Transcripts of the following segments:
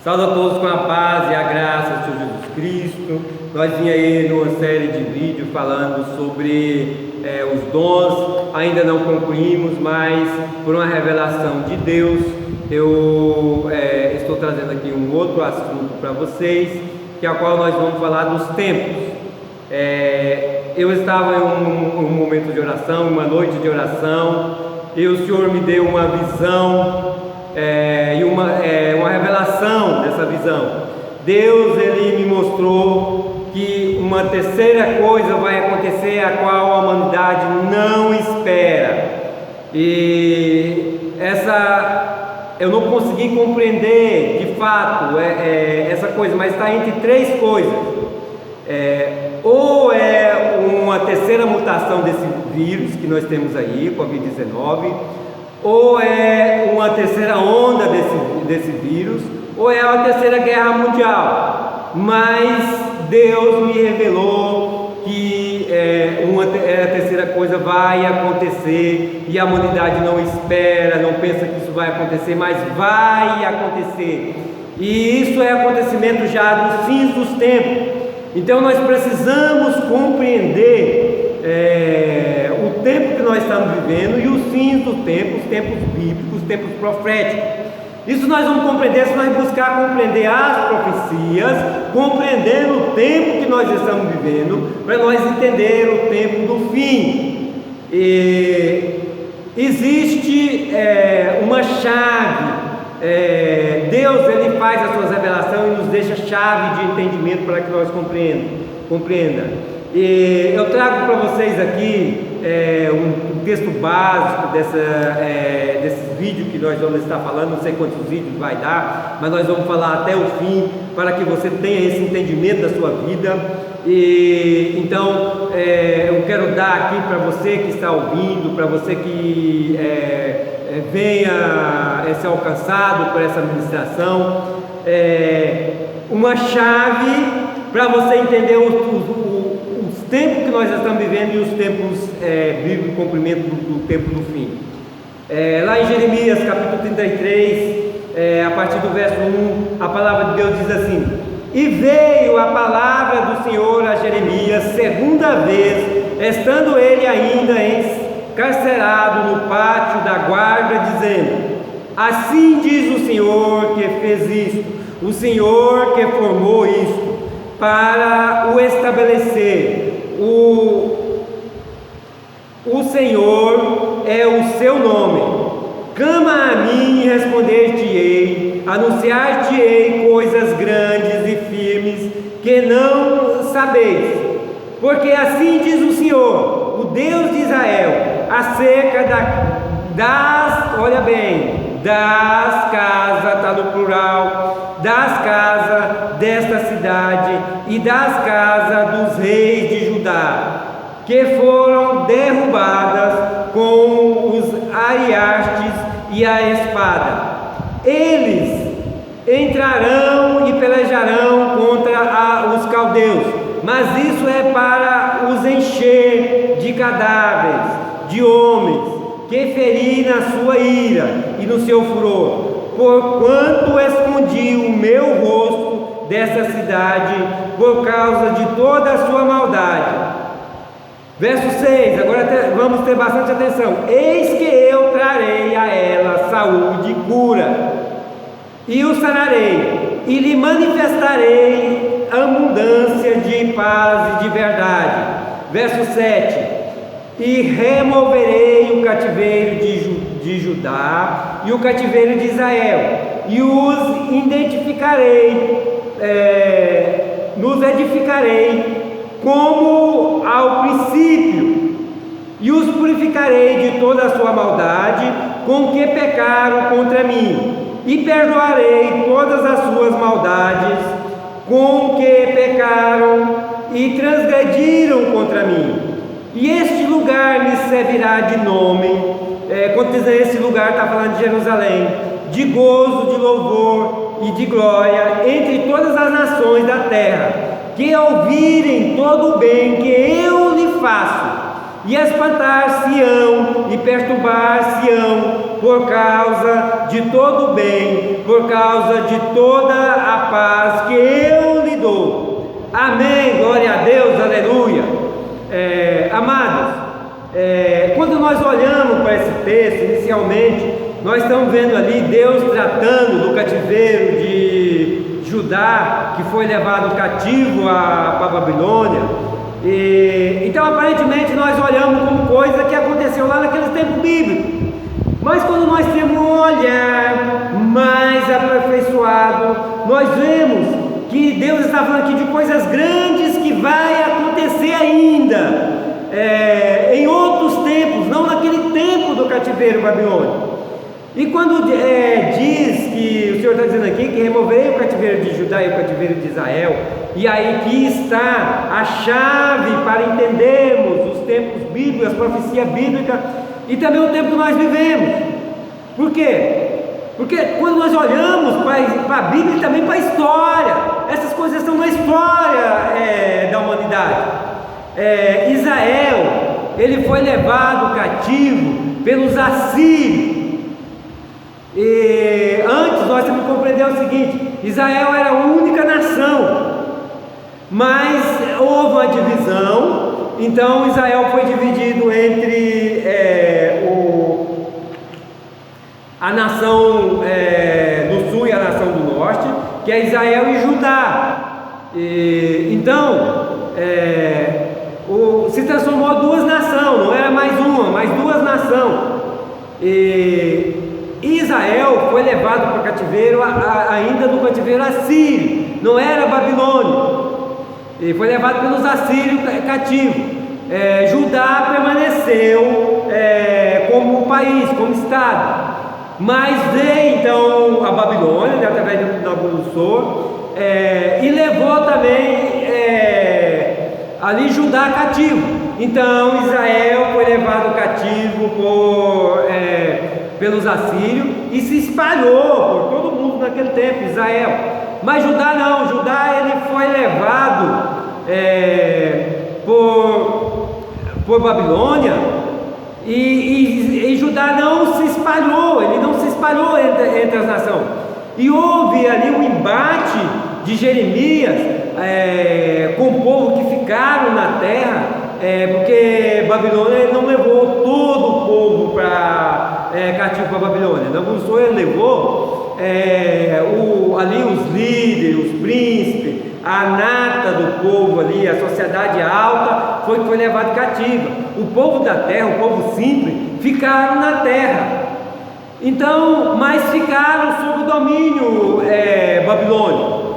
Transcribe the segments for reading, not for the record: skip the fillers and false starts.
Saúde a todos com a paz e a graça do Senhor Jesus Cristo. Nós vimos aí numa série de vídeos falando sobre os dons. Ainda não concluímos, mas por uma revelação de Deus, eu estou trazendo aqui um outro assunto para vocês, que é a qual nós vamos falar dos tempos. Eu estava em um momento de oração, uma noite de oração, e o Senhor me deu uma visão e uma revelação dessa visão. Deus, Ele me mostrou que uma terceira coisa vai acontecer, a qual a humanidade não espera, e eu não consegui compreender de fato essa coisa, mas está entre três coisas. Ou é uma terceira mutação desse vírus que nós temos aí, Covid-19, ou é uma terceira onda desse vírus, ou é uma terceira guerra mundial. Mas Deus me revelou que a terceira coisa vai acontecer, e a humanidade não espera, não pensa que isso vai acontecer, mas vai acontecer. E isso é acontecimento já dos fins dos tempos. Então nós precisamos compreender o tempo que nós estamos vivendo e os fins do tempo, os tempos bíblicos, os tempos proféticos. Isso nós vamos compreender se nós buscar compreender as profecias, compreendendo o tempo que nós estamos vivendo, para nós entender o tempo do fim. Existe uma chave. Deus, Ele faz as suas revelações e nos deixa chave de entendimento para que nós compreenda. E eu trago para vocês aqui um texto básico desses vídeos que nós vamos estar falando. Não sei quantos vídeos vai dar, mas nós vamos falar até o fim, para que você tenha esse entendimento da sua vida. Então eu quero dar aqui para você que está ouvindo, para você que venha ser alcançado por essa ministração, uma chave para você entender os tempos que nós estamos vivendo e os tempos bíblicos, cumprimento do tempo do fim. Lá em Jeremias capítulo 33, a partir do verso 1, a palavra de Deus diz assim: e veio a palavra do Senhor a Jeremias segunda vez, estando ele ainda encarcerado no pátio da guarda, dizendo: assim diz o Senhor que fez isto, o Senhor que formou isto, para o estabelecer. O Senhor é o seu nome. Clama a mim e responder-te-ei, anunciar-te-ei coisas grandes e firmes que não sabeis. Porque assim diz o Senhor, o Deus de Israel, acerca das casas, está no plural, das casas desta cidade e das casas dos reis de Judá, que foram derrubadas com os ariastes e a espada. Eles entrarão e pelejarão contra os caldeus, mas isso é para os encher de cadáveres, de homens, que feri na sua ira e no seu furor, porquanto escondi o meu rosto dessa cidade, por causa de toda a sua maldade. Verso 6, agora vamos ter bastante atenção. Eis que eu trarei a ela saúde e cura, e o sanarei, e lhe manifestarei abundância de paz e de verdade. Verso 7, e removerei o cativeiro de Judá e o cativeiro de Israel, e os nos edificarei como ao princípio, e os purificarei de toda a sua maldade com que pecaram contra mim, e perdoarei todas as suas maldades com que pecaram e transgrediram contra mim. E este lugar me servirá de nome. Quando diz esse lugar, está falando de Jerusalém, de gozo, de louvor e de glória entre todas as nações da terra, que ouvirem todo o bem que eu lhe faço, e espantar Sião e perturbar Sião por causa de todo o bem, por causa de toda a paz que eu lhe dou. Amém, glória a Deus, aleluia. Amados, quando nós olhamos para esse texto, inicialmente, nós estamos vendo ali Deus tratando do cativeiro de Judá, que foi levado cativo para a Babilônia. Então, aparentemente, nós olhamos como coisa que aconteceu lá naquele tempo bíblico. Mas quando nós temos um olhar mais aperfeiçoado, nós vemos que Deus está falando aqui de coisas grandes que vai acontecer ainda, em outros tempos, não naquele tempo do cativeiro babilônico. E quando diz que o Senhor está dizendo aqui que removei o cativeiro de Judá e o cativeiro de Israel, e aí aqui está a chave para entendermos os tempos bíblicos, a profecia bíblica e também o tempo que nós vivemos. Por quê? Porque quando nós olhamos para a Bíblia e também para a história, essas coisas estão na história da humanidade. Israel, ele foi levado cativo pelos assírios. E antes nós temos que compreender o seguinte: Israel era a única nação, mas houve uma divisão. Então Israel foi dividido entre a nação do sul e a nação do norte, que é Israel e Judá. Então se transformou duas nações, não era mais uma, mas duas nações. Israel foi levado para o cativeiro ainda no cativeiro assírio, não era babilônico, e foi levado pelos assírios cativo. Judá permaneceu como país, como estado, mas veio então a Babilônia, através de Nabucodonosor, e levou também ali Judá cativo. Então Israel foi levado cativo pelos assírios e se espalhou por todo mundo naquele tempo, Israel. Mas Judá não, Judá ele foi levado por Babilônia, e Judá não se espalhou, ele não se espalhou entre as nações. E houve ali um embate de Jeremias com o povo que ficaram na terra, porque Babilônia não levou todo o povo para cativo para Babilônia. Nabucodonosor ele levou ali os líderes, os príncipes, a nata do povo ali, a sociedade alta foi levado cativa. O povo da terra, o povo simples, ficaram na terra. Então, mas ficaram sob o domínio babilônico.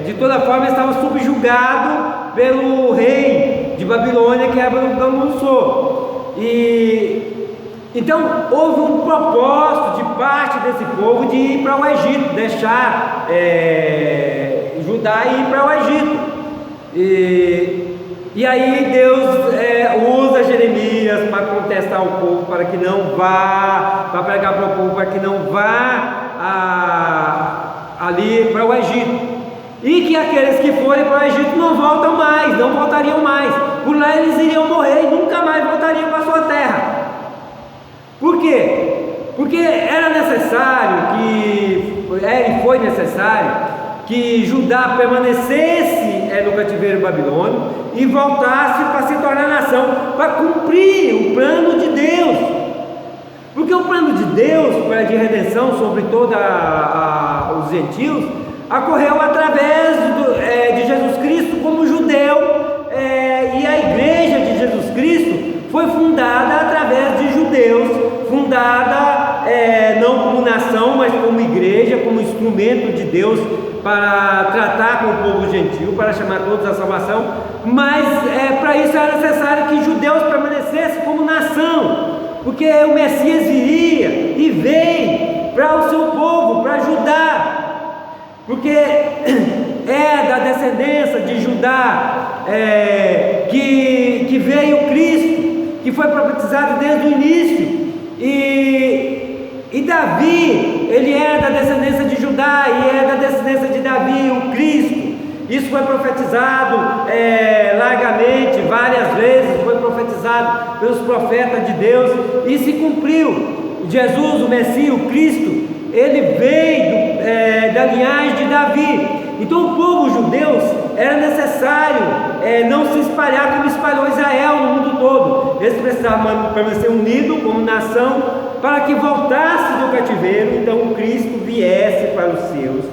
De toda forma, estavam subjugados pelo rei de Babilônia, que era Nabucodonosor. Então houve um propósito de parte desse povo de ir para o Egito, deixar Judá e ir para o Egito. E aí Deus usa Jeremias para contestar o povo, para que não vá, para pregar para o povo, para que não vá ali para o Egito. E que aqueles que forem para o Egito não voltam mais, não voltariam mais. Por lá eles iriam morrer e nunca mais voltariam para a sua terra. Por quê? Porque era necessário foi necessário que Judá permanecesse no cativeiro babilônico e voltasse para se tornar nação, para cumprir o plano de Deus. Porque o plano de Deus de redenção sobre todos os gentios ocorreu através de Jesus Cristo como judeu, e a igreja de Jesus Cristo foi fundada através de judeus, fundada não como nação, mas como igreja, como instrumento de Deus para tratar com o povo gentil, para chamar todos à salvação. Mas para isso era necessário que judeus permanecessem como nação, porque o Messias viria e veio para o seu povo, para Judá, porque da descendência de Judá que veio Cristo, que foi profetizado desde o início. E Davi, ele é da descendência de Judá, e é da descendência de Davi, o Cristo. Isso foi profetizado largamente, várias vezes, foi profetizado pelos profetas de Deus e se cumpriu. Jesus, o Messias, o Cristo, ele veio da linhagem de Davi. Então o povo judeu era necessário não se espalhar como espalhou Israel no mundo todo. Eles precisavam permanecer unidos como nação para que voltasse do cativeiro, então o Cristo viesse para os seus.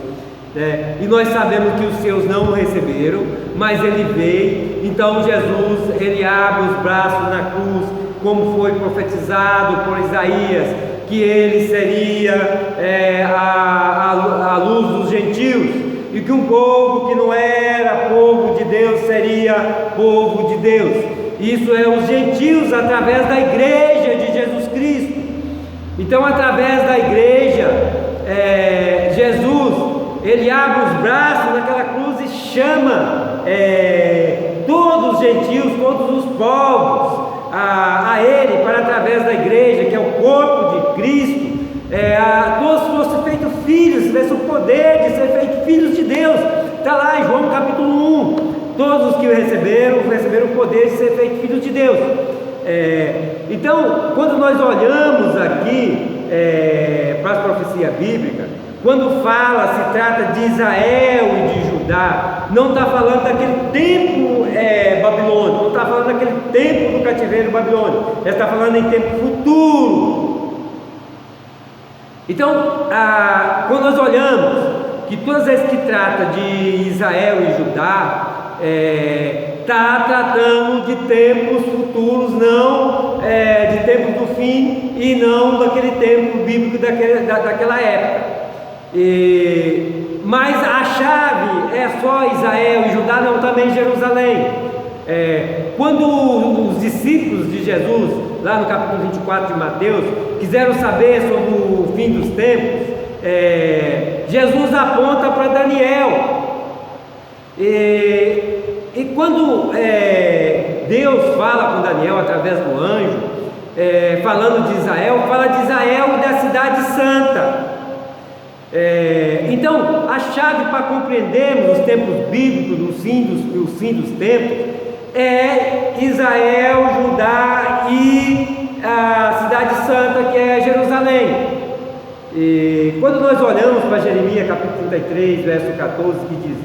E nós sabemos que os seus não o receberam, mas ele veio. Então Jesus, ele abre os braços na cruz, como foi profetizado por Isaías, que ele seria a luz dos gentios, e que um povo que não era povo de Deus seria povo de Deus. Isso é os gentios através da igreja de Jesus Cristo. Então, através da igreja, Jesus, ele abre os braços naquela cruz e chama todos os gentios, todos os povos a ele, para através da igreja, que é o corpo de Cristo, todos fossem feitos filhos, tivesse o poder de ser feitos filhos de Deus. Está lá em João capítulo 1, todos os que o receberam o poder de ser feitos filhos de Deus. Então, quando nós olhamos aqui para as profecias bíblicas, quando se trata de Israel e de Judá, não está falando daquele tempo babilônico, não está falando daquele tempo do cativeiro babilônico, ele está falando em tempo futuro. Então, quando nós olhamos que todas as vezes que trata de Israel e Judá, está tratando de tempos futuros, não de tempos do fim, e não daquele tempo bíblico daquela época. Mas a chave é só Israel e Judá, não, também Jerusalém. Quando os discípulos de Jesus, lá no capítulo 24 de Mateus, quiseram saber sobre o fim dos tempos, Jesus aponta para Daniel. E quando Deus fala com Daniel através do anjo, falando de Israel, fala de Israel e da cidade santa. Então, a chave para compreendermos os tempos bíblicos, o fim dos tempos, é Israel, Judá e a cidade santa, que é Jerusalém. E quando nós olhamos para Jeremias capítulo 33, verso 14, que diz: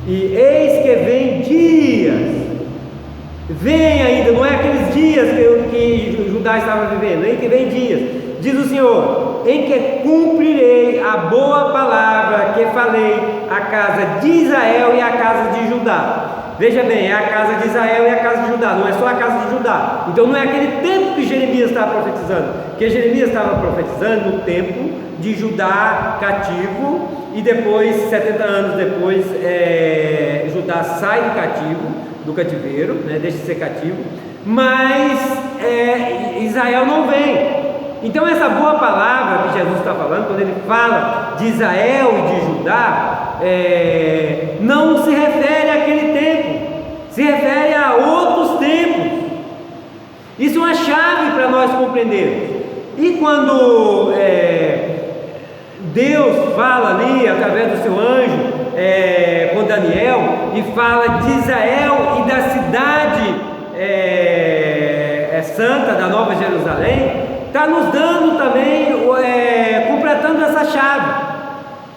e eis que vem dias, vem ainda, não é aqueles dias que Judá estava vivendo, em que vem dias, diz o Senhor, em que cumprirei a boa palavra que falei à casa de Israel e à casa de Judá. Veja bem, é a casa de Israel e a casa de Judá, não é só a casa de Judá. Então não é aquele tempo que Jeremias estava profetizando, porque Jeremias estava profetizando no tempo de Judá cativo, e depois, 70 anos depois, Judá sai do cativeiro, deixa de ser cativo, mas Israel não vem. Então essa boa palavra que Jesus está falando, quando ele fala de Israel e de Judá, não se refere àquele tempo, se refere a outros tempos. Isso é uma chave para nós compreendermos. E quando Deus fala ali, através do seu anjo, com Daniel, e fala de Israel e da cidade santa, da Nova Jerusalém, está nos dando também, completando essa chave.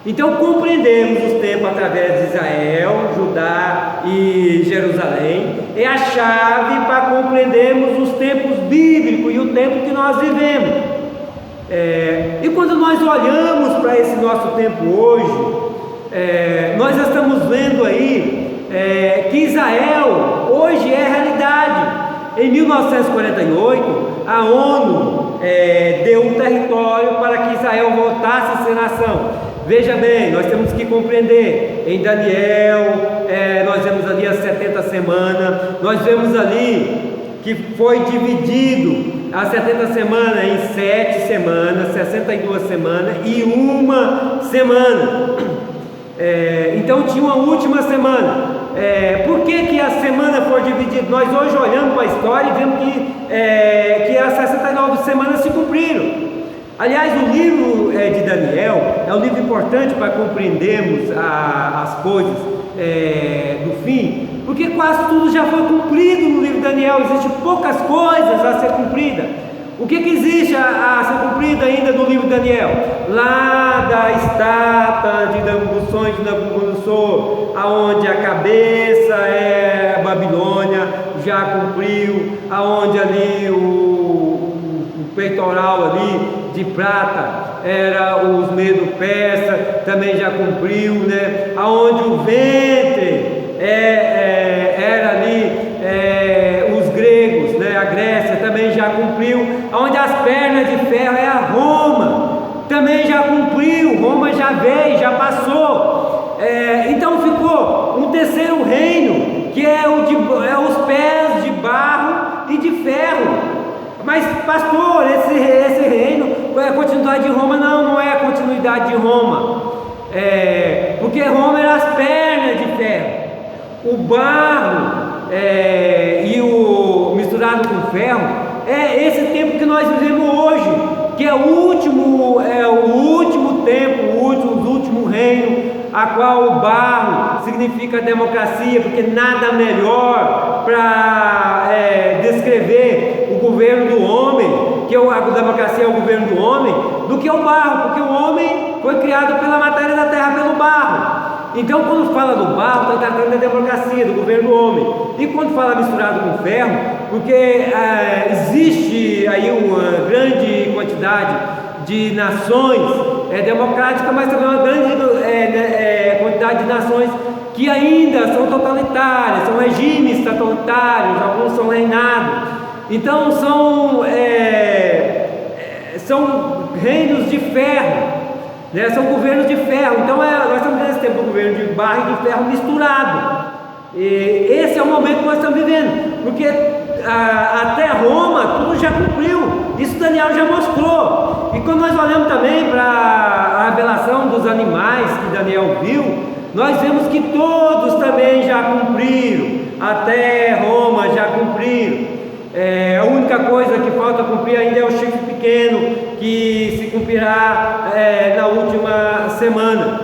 Então compreendemos os tempos através de Israel, Judá e Jerusalém, é a chave para compreendermos os tempos bíblicos e o tempo que nós vivemos. E quando nós olhamos para esse nosso tempo hoje, nós estamos vendo aí que Israel hoje é realidade. Em 1948, a ONU deu um território para que Israel voltasse a ser nação. Veja bem, nós temos que compreender, em Daniel, nós vemos ali as 70 semanas, nós vemos ali que foi dividido as 70 semanas em 7 semanas, 62 semanas e uma semana. Então tinha uma última semana. Por que a semana foi dividida? Nós hoje olhamos para a história e vemos que as 69 semanas se cumpriram. Aliás, o livro de Daniel é um livro importante para compreendermos as coisas, do fim, porque quase tudo já foi cumprido no livro de Daniel. Existem poucas coisas a ser cumpridas. O que existe a ser cumprido ainda no livro de Daniel? Lá da estátua de Nabucodonosor, de Nabucodonosor, aonde a cabeça é a Babilônia, já cumpriu, aonde ali o peitoral ali de prata era os Medo-Persa, também já cumpriu, né? Aonde o ventre era ali os gregos, né? A Grécia também já cumpriu. Aonde as pernas de ferro é a Roma, também já cumpriu. Roma já veio, já passou. Então ficou um terceiro reino, que é os pés de barro e de ferro. Mas pastor, esse reino é a continuidade de Roma? Não é a continuidade de Roma, porque Roma era as pernas de ferro, o barro e o misturado com ferro. É esse tempo que nós vivemos hoje, que é o último tempo, os últimos reinos, a qual o barro significa democracia, porque nada melhor para descrever o governo do homem, que a democracia é o governo do homem, do que o barro, porque o homem foi criado pela matéria da terra, pelo barro. Então, quando fala do barro, está tratando da democracia, do governo do homem. E quando fala misturado com ferro, porque existe aí uma grande quantidade de nações democráticas, mas também uma grande quantidade de nações que ainda são totalitárias, são regimes totalitários, alguns são reinados. Então são reinos de ferro, né? São governos de ferro. Então nós estamos nesse tempo do governo de barro e de ferro misturado. E esse é o momento que nós estamos vivendo, porque até Roma tudo já cumpriu. Isso Daniel já mostrou. E quando nós olhamos também para a revelação dos animais que Daniel viu, nós vemos que todos também já cumpriram. Até Roma já cumpriram. A única coisa que falta cumprir ainda é o chifre pequeno, que se cumprirá na última semana.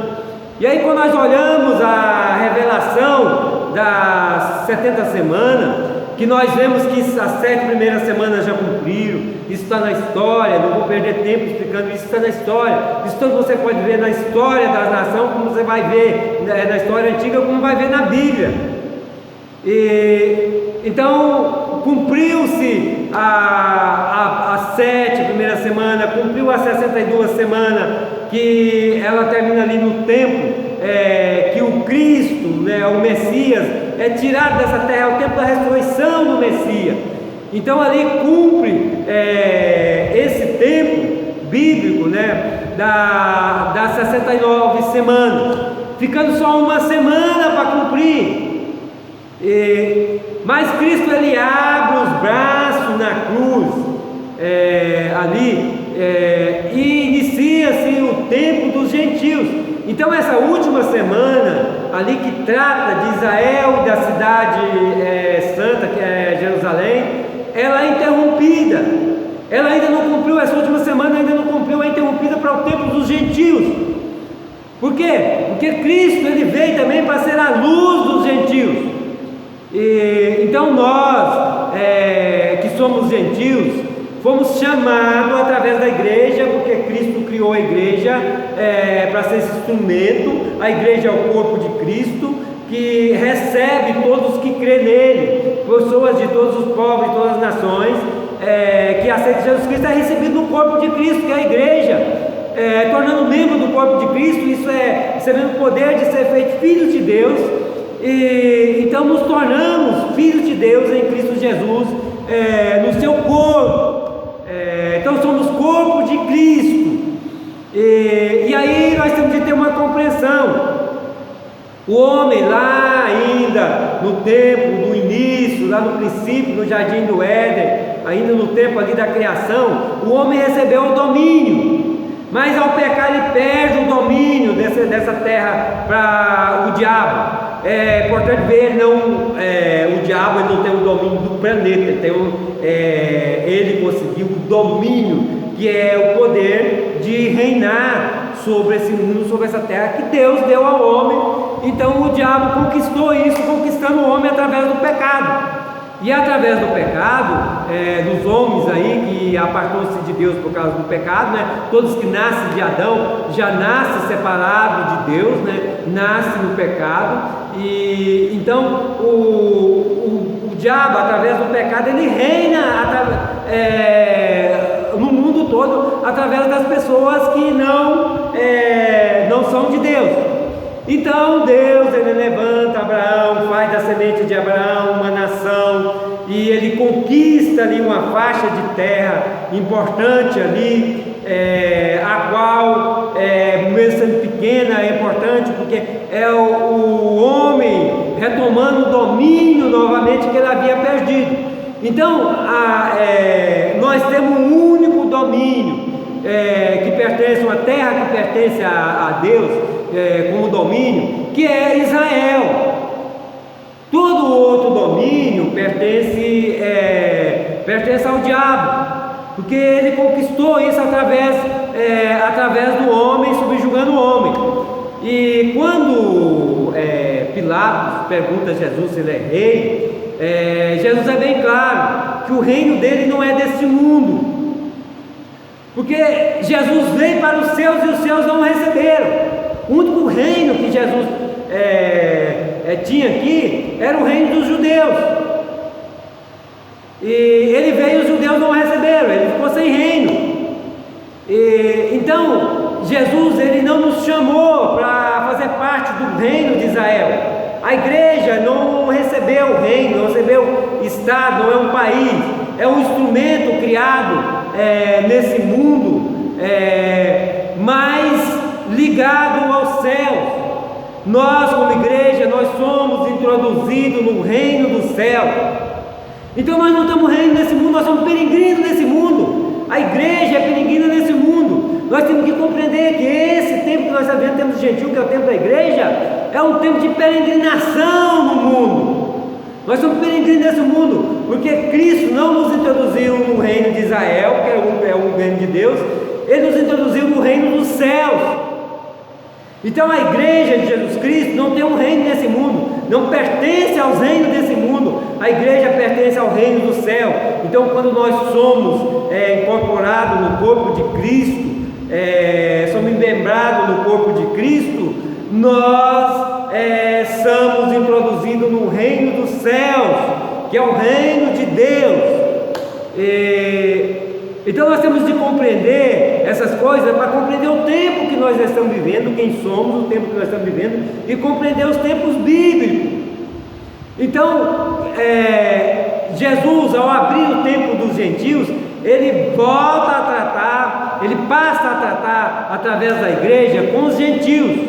E aí, quando nós olhamos a revelação das 70 semanas, que nós vemos que as 7 primeiras semanas já cumpriram, isso está na história, não vou perder tempo explicando isso, está na história. Isso tanto você pode ver na história da nação, como você vai ver na história antiga, como vai ver na Bíblia. Então, cumpriu-se a 7 primeira semana, cumpriu as 62 semanas, que ela termina ali no tempo que o Cristo, né, o Messias, é tirado dessa terra, é o tempo da ressurreição do Messias. Então ali cumpre esse tempo bíblico, né, das 69 semanas, ficando só uma semana para cumprir. Mas Cristo ele abre os braços na cruz ali e inicia-se o tempo dos gentios. Então essa última semana ali que trata de Israel e da cidade santa que é Jerusalém, ela é interrompida. Ela ainda não cumpriu, essa última semana ainda não cumpriu, é interrompida para o tempo dos gentios. Por quê? Porque Cristo ele veio também para ser a luz dos gentios. Então nós que somos gentios fomos chamados através da igreja, porque Cristo criou a igreja para ser esse instrumento. A igreja é o corpo de Cristo, que recebe todos que crêem nele, pessoas de todos os povos e todas as nações que aceitam Jesus Cristo, é recebido no corpo de Cristo, que é a igreja, tornando membro do corpo de Cristo. Isso é recebendo o poder de ser feito filhos de Deus. E então nos tornamos filhos de Deus em Cristo Jesus, no seu corpo. Então somos corpo de Cristo. E aí nós temos de ter uma compreensão. O homem lá ainda no tempo do início, lá no princípio, no jardim do Éden, ainda no tempo ali da criação, o homem recebeu o domínio. Mas ao pecar ele perde o domínio dessa terra para o diabo. É importante ver, o diabo ele não tem o domínio do planeta, ele conseguiu o domínio que é o poder de reinar sobre esse mundo, sobre essa terra que Deus deu ao homem. Então o diabo conquistou isso, conquistando o homem através do pecado. E através do pecado, dos homens aí que apartou-se de Deus por causa do pecado, né? Todos que nascem de Adão já nascem separados de Deus, né? Nascem no pecado. E então o diabo, através do pecado, ele reina no mundo todo através das pessoas que não são de Deus. Então Deus, ele levanta Abraão, faz da semente de Abraão uma nação, e ele conquista ali uma faixa de terra importante ali, a qual, mesmo sendo pequena, é importante, porque é o homem retomando o domínio novamente que ele havia perdido. Então nós temos um único domínio, que pertence, uma terra que pertence a Deus, como domínio, que é Israel. Todo outro domínio pertence ao diabo, porque ele conquistou isso através do homem, subjugando o homem. E quando Pilatos pergunta a Jesus se ele é rei, Jesus é bem claro que o reino dele não é desse mundo, porque Jesus veio para os seus e os seus não o receberam. O único reino que Jesus tinha aqui era o reino dos judeus, e ele veio e os judeus não o receberam, ele ficou sem reino. Então Jesus, ele não nos chamou para fazer parte do reino de Israel. A igreja não recebeu o reino, não recebeu estado, não é um país, é um instrumento criado nesse mundo, mas ligado aos céus. Nós, como igreja, nós somos introduzidos no reino do céu. Então nós não estamos reino nesse mundo, nós somos peregrinos nesse mundo. A igreja é peregrina nesse mundo. Nós temos que compreender que esse tempo que nós estamos vivendo, o tempo gentil, que é o tempo da igreja, é um tempo de peregrinação no mundo. Nós somos peregrinos nesse mundo, porque Cristo não nos introduziu no reino de Israel, que é o reino de Deus, Ele nos introduziu no reino dos céus. Então a igreja de Jesus Cristo não tem um reino nesse mundo, não pertence aos reinos desse mundo. A igreja pertence ao reino do céu. Então quando nós somos incorporados no corpo de Cristo, somos membrados no corpo de Cristo, nós somos introduzidos no reino dos céus, que é o reino de Deus. Então nós temos de compreender essas coisas para compreender o tempo que nós estamos vivendo, quem somos, o tempo que nós estamos vivendo, e compreender os tempos bíblicos. Então Jesus, ao abrir o tempo dos gentios, ele volta a tratar, ele passa a tratar através da igreja com os gentios.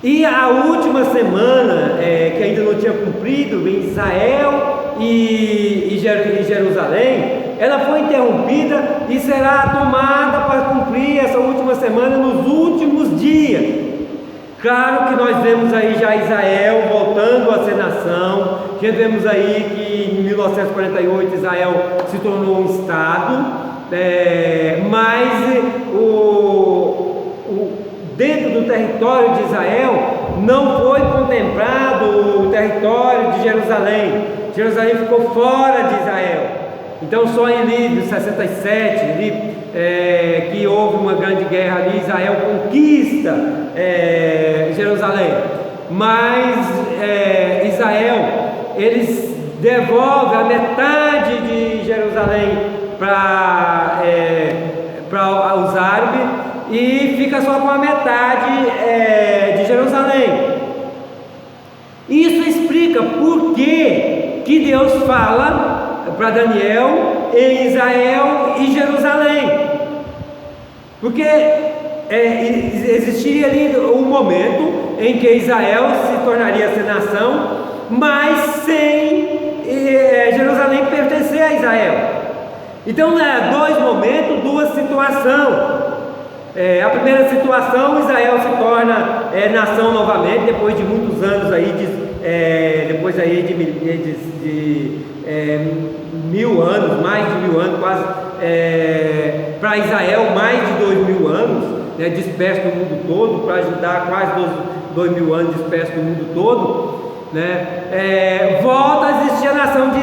E a última semana, que ainda não tinha cumprido, em Israel e Jerusalém, ela foi interrompida e será tomada para cumprir essa última semana nos últimos dias. Claro que nós vemos aí já Israel voltando a ser nação, já vemos aí que em 1948 Israel se tornou um estado, mas dentro do território de Israel não foi contemplado o território de Jerusalém. Jerusalém ficou fora de Israel. Então só em 67, que houve uma grande guerra ali, Israel conquista Jerusalém. Mas Israel, eles devolvem a metade de Jerusalém para os árabes, e fica só com a metade de Jerusalém. Isso explica por que Deus fala para Daniel em Israel e Jerusalém, porque existiria ali um momento em que Israel se tornaria essa nação, mas sem Jerusalém pertencer a Israel. Então dois momentos, duas situações. A primeira situação, Israel se torna nação novamente, depois de muitos anos aí, depois aí de 1000 anos, mais de 1000 anos, quase para Israel mais de 2000 anos, né, disperso no mundo todo, para ajudar quase 2000 anos disperso no mundo todo, né, volta a existir a nação de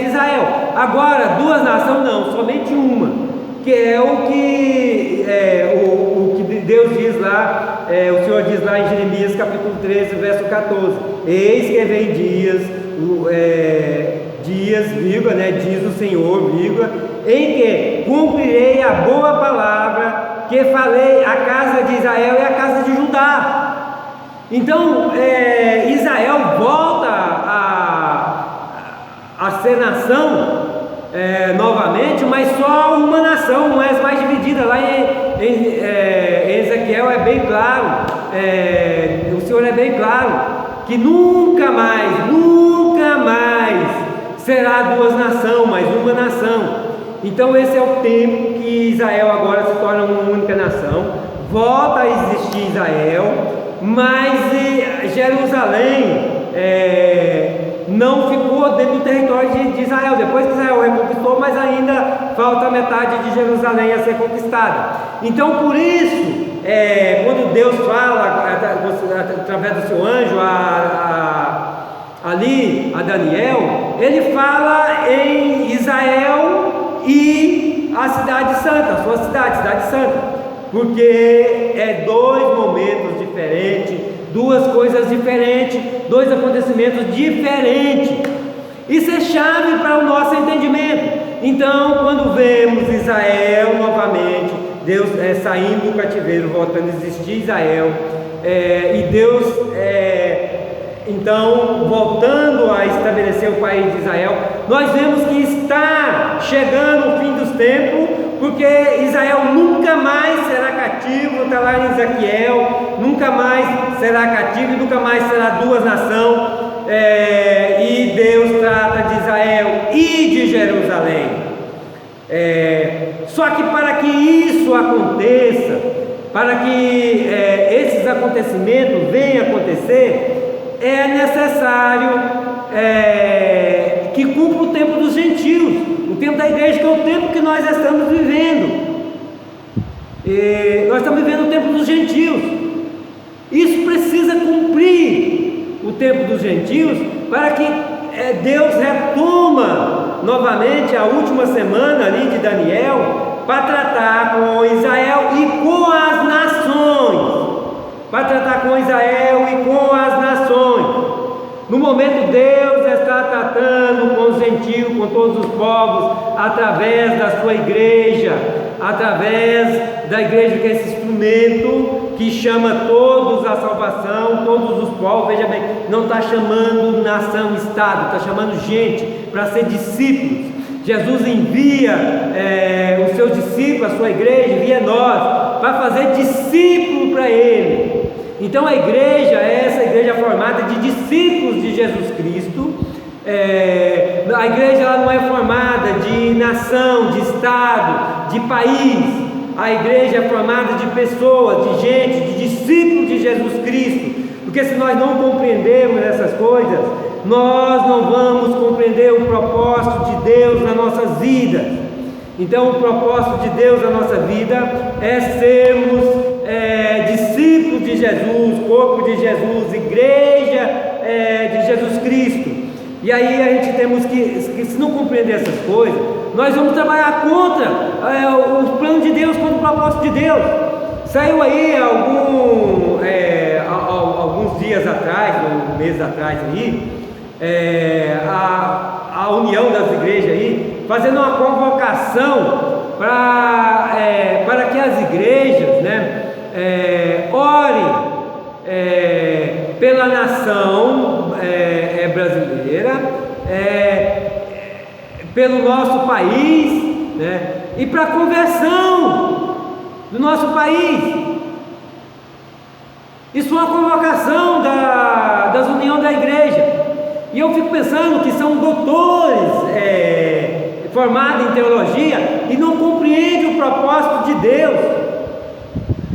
Israel. Agora, duas nações não, somente uma, que é o que Deus diz lá, o Senhor diz lá em Jeremias capítulo 13, verso 14: eis que vem dias, vírgula, né, diz o Senhor, vírgula, em que cumprirei a boa palavra que falei à casa de Israel e à casa de Judá. Então, Israel volta a ser nação novamente, mas só uma nação, não é mais dividida. Lá em Ezequiel é bem claro, o Senhor é bem claro, que nunca mais será duas nações, mas uma nação. Então esse é o tempo que Israel agora se torna uma única nação, volta a existir Israel, mas Jerusalém não ficou dentro do território de Israel. Depois que Israel reconquistou, mas ainda falta metade de Jerusalém a ser conquistada. Então por isso, quando Deus fala através do seu anjo ali a Daniel, ele fala em Israel e a cidade santa, a sua cidade santa, porque dois momentos diferentes, duas coisas diferentes, dois acontecimentos diferentes. Isso é chave para o nosso entendimento. Então, quando vemos Israel novamente, Deus saindo do cativeiro, voltando a existir Israel, e Deus então voltando a estabelecer o país de Israel, nós vemos que está chegando o fim dos tempos, porque Israel nunca mais será cativo, está lá em Ezequiel, nunca mais será cativo e nunca mais será duas nações, e Deus trata de Israel e de Jerusalém. Só que para que isso aconteça, para que esses acontecimentos venham a acontecer, é necessário que cumpra o tempo dos gentios, o tempo da igreja, que é o tempo que nós estamos vivendo. Nós estamos vivendo o tempo dos gentios. Isso precisa cumprir o tempo dos gentios, para que Deus retoma novamente a última semana ali de Daniel, para tratar com Israel e com as nações. Para tratar com Israel e com as nações. No momento, Deus está tratando com os gentios, com todos os povos, através da sua igreja, através da igreja, que é esse instrumento que chama todos à salvação, todos os povos. Veja bem, não está chamando nação, estado, está chamando gente para ser discípulos. Jesus envia os seus discípulos, a sua igreja, envia nós, para fazer discípulo para Ele. Então a igreja é essa igreja formada de discípulos de Jesus Cristo. A igreja ela não é formada de nação, de estado, de país. A igreja é formada de pessoas, de gente, de discípulos de Jesus Cristo. Porque se nós não compreendermos essas coisas, nós não vamos compreender o propósito de Deus nas nossas vidas. Então o propósito de Deus na nossa vida é sermos discípulos de Jesus, corpo de Jesus, igreja de Jesus Cristo. E aí a gente temos que se não compreender essas coisas, nós vamos trabalhar contra o plano de Deus, contra o propósito de Deus. Saiu aí alguns dias atrás, meses atrás aí, a união das igrejas aí, fazendo uma convocação para que as igrejas, né, orem pela nação brasileira, pelo nosso país, né, e para a conversão do nosso país. Isso é uma convocação das uniões da igreja. E eu fico pensando que são doutores formados em teologia e não compreendem o propósito de Deus.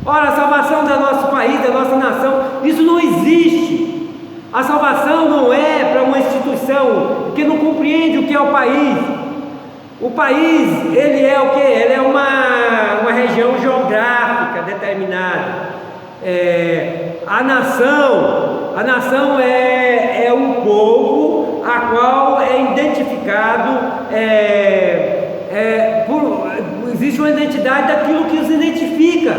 Ora, a salvação do nosso país, da nossa nação, isso não existe. A salvação não é para uma instituição que não compreende o que é o país. O país, ele é o quê? Ele é uma região geográfica determinada. A nação é um povo a qual é identificado, existe uma identidade daquilo que os identifica.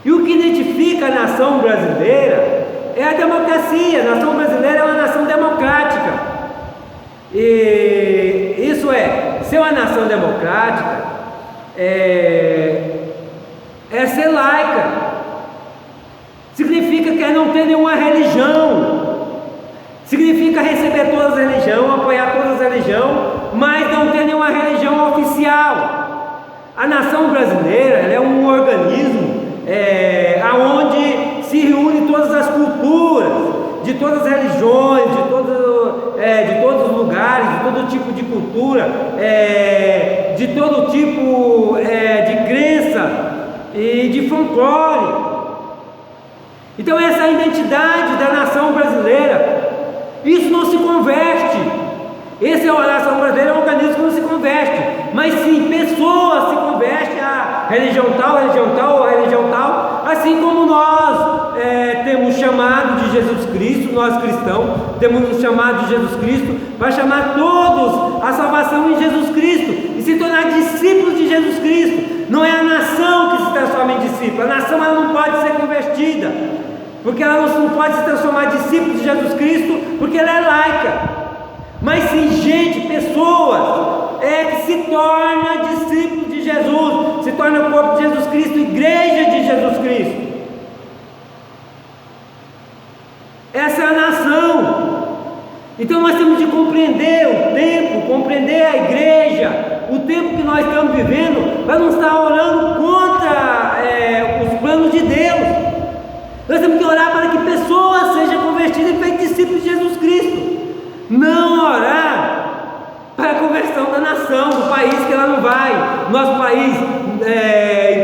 E o que identifica a nação brasileira é a democracia. A nação brasileira é uma nação democrática. E isso ser uma nação democrática é ser laica. Significa que não ter nenhuma religião. Significa receber todas as religiões, apoiar todas as religiões, mas não ter nenhuma religião oficial. A nação brasileira ela é um organismo aonde se reúne todas as culturas, de todas as religiões, de todos os lugares, de todo tipo de cultura, de todo tipo de crença e de folclore. Então essa é a identidade da nação brasileira. Isso não se converte. A nação brasileira é um organismo que não se converte, mas sim pessoas se convertem a religião tal, assim como nós temos chamado de Jesus Cristo, nós cristãos temos um chamado de Jesus Cristo para chamar todos a salvação em Jesus Cristo e se tornar discípulos de Jesus Cristo. Não é a nação que se transforma em discípulo. A nação ela não pode ser convertida, porque ela não pode se transformar em discípulo de Jesus Cristo, porque ela é laica. Mas sim pessoas que se torna discípulo de Jesus, se torna o corpo de Jesus Cristo, igreja de Jesus Cristo. Essa é a nação. Então nós temos de compreender o tempo, compreender a igreja, o tempo que nós estamos vivendo, para não estar orando contra os planos de Deus. Nós temos que orar para que pessoas sejam convertidas e feitas discípulos de Jesus Cristo. Não orar para a conversão da nação, do país, que ela não vai. Nosso país,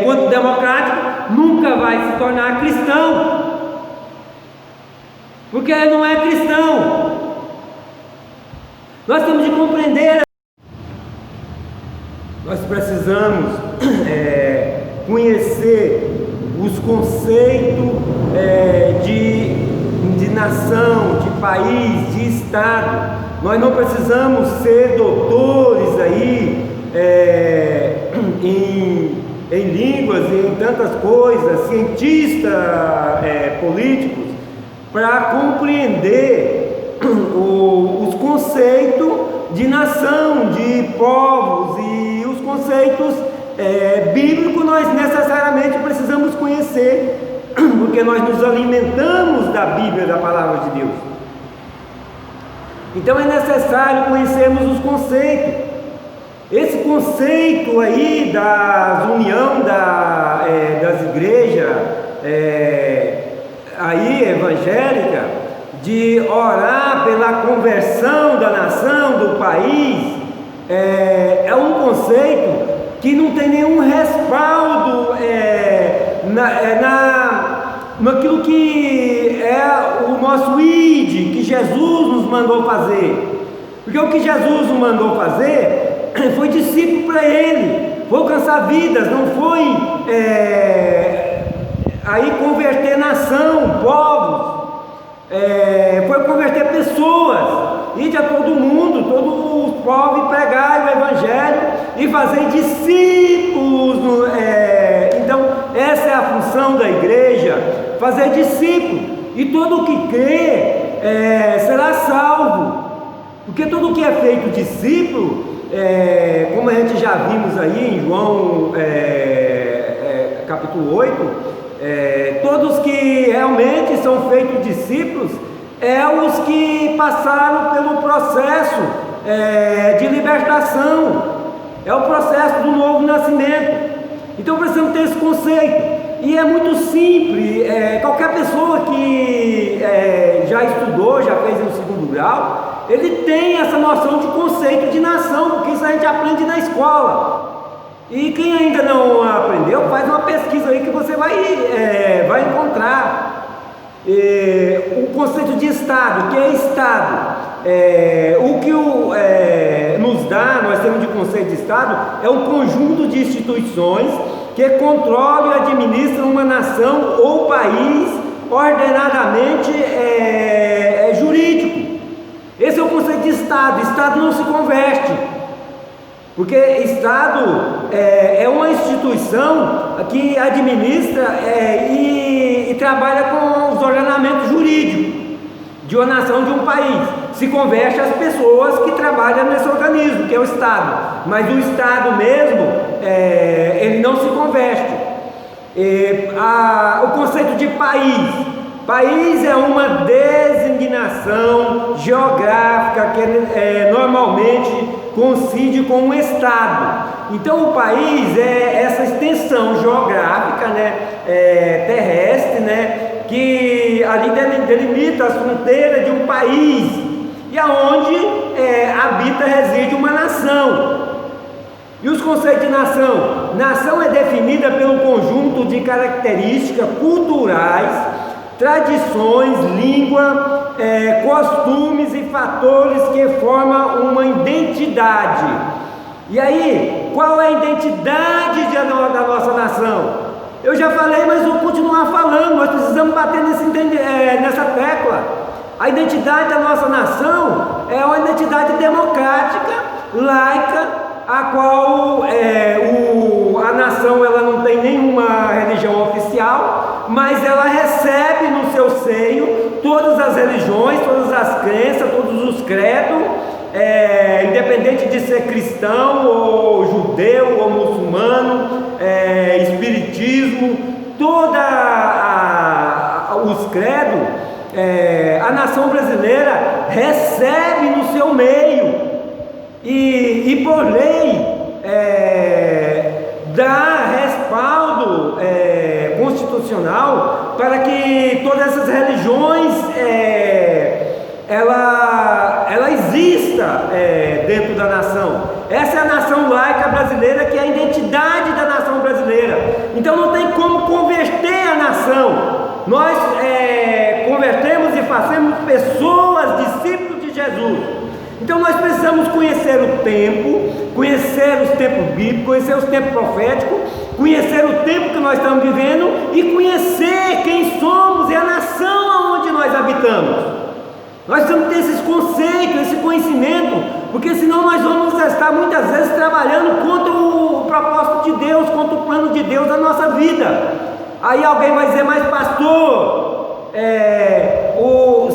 enquanto democrático, nunca vai se tornar cristão, porque ele não é cristão. Nós temos de compreender. Nós precisamos conhecer os conceitos de nação, de país, de estado. Nós não precisamos ser doutores aí em línguas e em tantas coisas, cientistas políticos, para compreender os conceitos de nação, de povos, e os conceitos bíblicos nós necessariamente precisamos conhecer, porque nós nos alimentamos da Bíblia, da Palavra de Deus. Então é necessário conhecermos os conceitos. Esse conceito aí da união das igrejas aí evangélica, de orar pela conversão da nação, do país, é um conceito que não tem nenhum respaldo naquilo que é o nosso ID, que Jesus nos mandou fazer. Porque o que Jesus nos mandou fazer foi discípulo para Ele, foi alcançar vidas, não foi aí converter nação, povos, foi converter pessoas. Ir a todo mundo, todo o povo, e pregar o Evangelho e fazer discípulos. Então essa é a função da igreja, fazer discípulo, e todo o que crê será salvo, porque tudo o que é feito discípulo, como a gente já vimos aí em João capítulo 8, todos que realmente são feitos discípulos os que passaram pelo processo de libertação, o processo do novo nascimento. Então precisamos ter esse conceito, e é muito simples. Qualquer pessoa que já estudou, já fez no segundo grau, ele tem essa noção de conceito de nação, porque isso a gente aprende na escola. E quem ainda não aprendeu, faz uma pesquisa aí que você vai encontrar. O conceito de Estado. O que é Estado? o que nos dá, nós temos de conceito de Estado, é um conjunto de instituições que controlam e administram uma nação ou país ordenadamente jurídico. Esse é o conceito de Estado. Estado não se converte, porque Estado é uma instituição que administra e trabalha com os ordenamentos jurídicos de uma nação, de um país. Se converte às pessoas que trabalham nesse organismo, que é o Estado. Mas o Estado mesmo, ele não se converte. O conceito de país. País é uma designação geográfica que normalmente coincide com um Estado. Então o país é essa extensão geográfica, terrestre, que ali delimita as fronteiras de um país e aonde reside uma nação. E os conceitos de nação? Nação é definida pelo conjunto de características culturais, tradições, língua, costumes e fatores que formam uma identidade. E aí, qual é a identidade da nossa nação? Eu já falei, mas vou continuar falando. Nós precisamos bater nessa tecla. A identidade da nossa nação é uma identidade democrática, laica, a qual a nação ela não tem nenhuma religião oficial, mas ela recebe no seu seio todas as religiões, todas as crenças, todos os credos, independente de ser cristão ou judeu ou muçulmano, espiritismo, os credos, a nação brasileira recebe no seu meio e por lei dá respaldo constitucional para que todas essas religiões ela exista dentro da nação. Essa é a nação laica brasileira, que é a identidade da nação brasileira. Então não tem como converter a nação. Nós convertemos e fazemos pessoas, discípulos de Jesus. Então nós precisamos conhecer o tempo, conhecer os tempos bíblicos, conhecer os tempos proféticos, conhecer o tempo que nós estamos vivendo e conhecer quem somos e a nação onde nós habitamos. Nós precisamos ter esses conceitos, esse conhecimento, porque senão nós vamos estar muitas vezes trabalhando contra o propósito de Deus, contra o plano de Deus na nossa vida. Aí alguém vai dizer, mas pastor,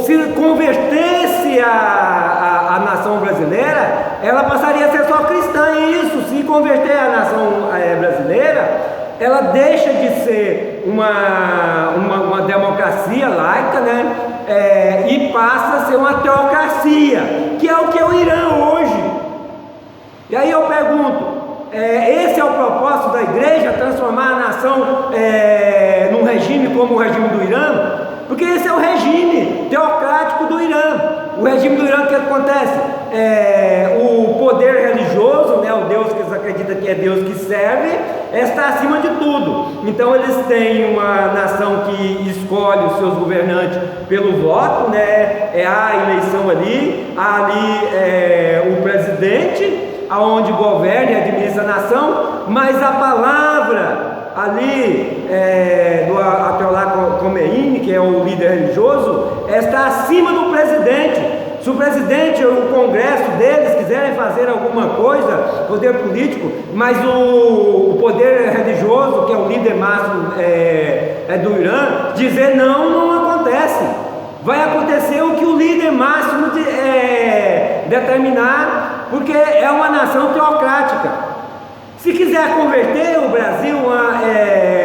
se convertesse a nação brasileira, ela passaria a ser só cristã. E isso, se converter a nação brasileira, ela deixa de ser uma democracia laica, e passa a ser uma teocracia, que é o que é o Irã hoje. E aí eu pergunto, esse é o propósito da igreja, transformar a nação num regime como o regime do Irã? Porque esse é o regime teocrático do Irã. O regime do Irã, o que acontece? O poder religioso, o Deus que eles acreditam que é Deus que serve, está acima de tudo. Então eles têm uma nação que escolhe os seus governantes pelo voto, há a eleição ali, o presidente, aonde governa e administra a nação, mas a palavra ali do Ayatollah Khomeini, que é o líder religioso, está acima do presidente. Se o presidente ou o congresso deles quiserem fazer alguma coisa, poder político, mas o poder religioso, que é o líder máximo do Irã, dizer não acontece. Vai acontecer o que o líder máximo determinar, porque é uma nação teocrática. Se quiser converter o Brasil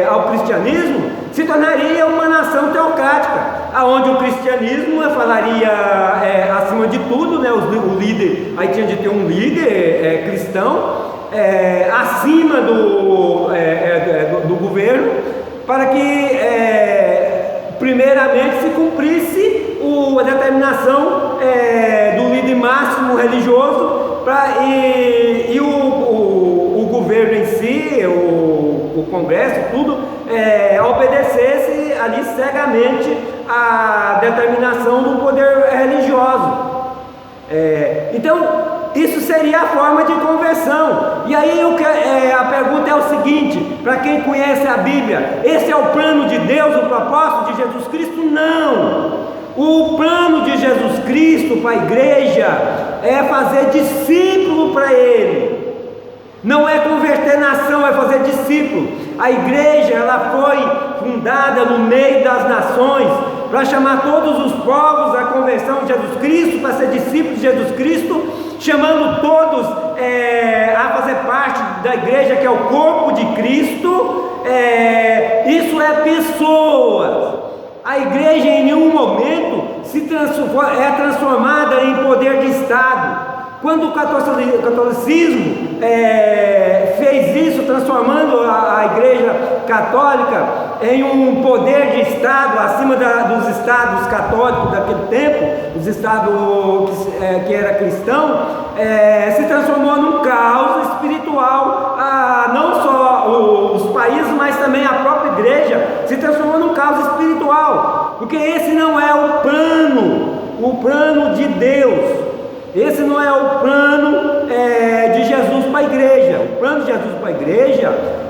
ao cristianismo, se tornaria uma nação teocrática, aonde o cristianismo falaria acima de tudo, o líder, aí tinha de ter um líder cristão acima do governo, para que primeiramente se cumprisse a determinação do líder máximo religioso e o governo em si, o Congresso, tudo, obedecesse ali cegamente a determinação do poder religioso. Então, isso seria a forma de conversão. E aí a pergunta é o seguinte, para quem conhece a Bíblia: esse é o plano de Deus, o propósito de Jesus Cristo? Não! O plano de Jesus Cristo para a igreja é fazer discípulo para Ele. Não é converter nação, é fazer discípulo. A igreja, ela foi fundada no meio das nações para chamar todos os povos à conversão de Jesus Cristo, para ser discípulos de Jesus Cristo, chamando todos a fazer parte da igreja, que é o corpo de Cristo. Isso é pessoas. A igreja em nenhum momento é transformada em poder de Estado. Quando o catolicismo fez isso, transformando a igreja católica em um poder de Estado acima dos estados católicos daquele tempo, os estados que era cristão, se transformou num caos espiritual. Não só os países, mas também a própria igreja se transformou num caos espiritual, porque esse não é o plano de Deus. Esse não é o plano de Jesus para a igreja. O plano de Jesus para a igreja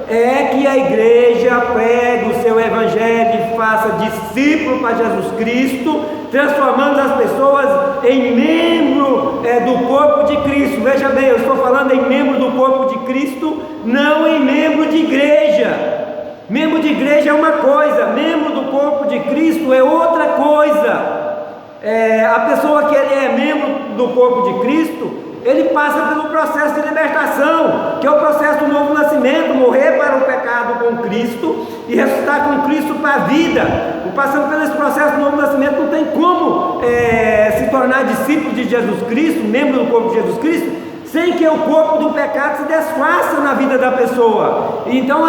é que a igreja pregue o seu evangelho e faça discípulo para Jesus Cristo, transformando as pessoas em membro do corpo de Cristo. Veja bem, eu estou falando em membro do corpo de Cristo, não em membro de igreja. Membro de igreja é uma coisa, membro do corpo de Cristo é outra coisa. A pessoa que ele é membro do corpo de Cristo, ele passa pelo processo de libertação, que é o processo do novo nascimento, morrer para o pecado com Cristo e ressuscitar com Cristo para a vida. Passando pelo esse processo do novo nascimento, não tem como se tornar discípulo de Jesus Cristo, membro do corpo de Jesus Cristo, sem que o corpo do pecado se desfaça na vida da pessoa. Então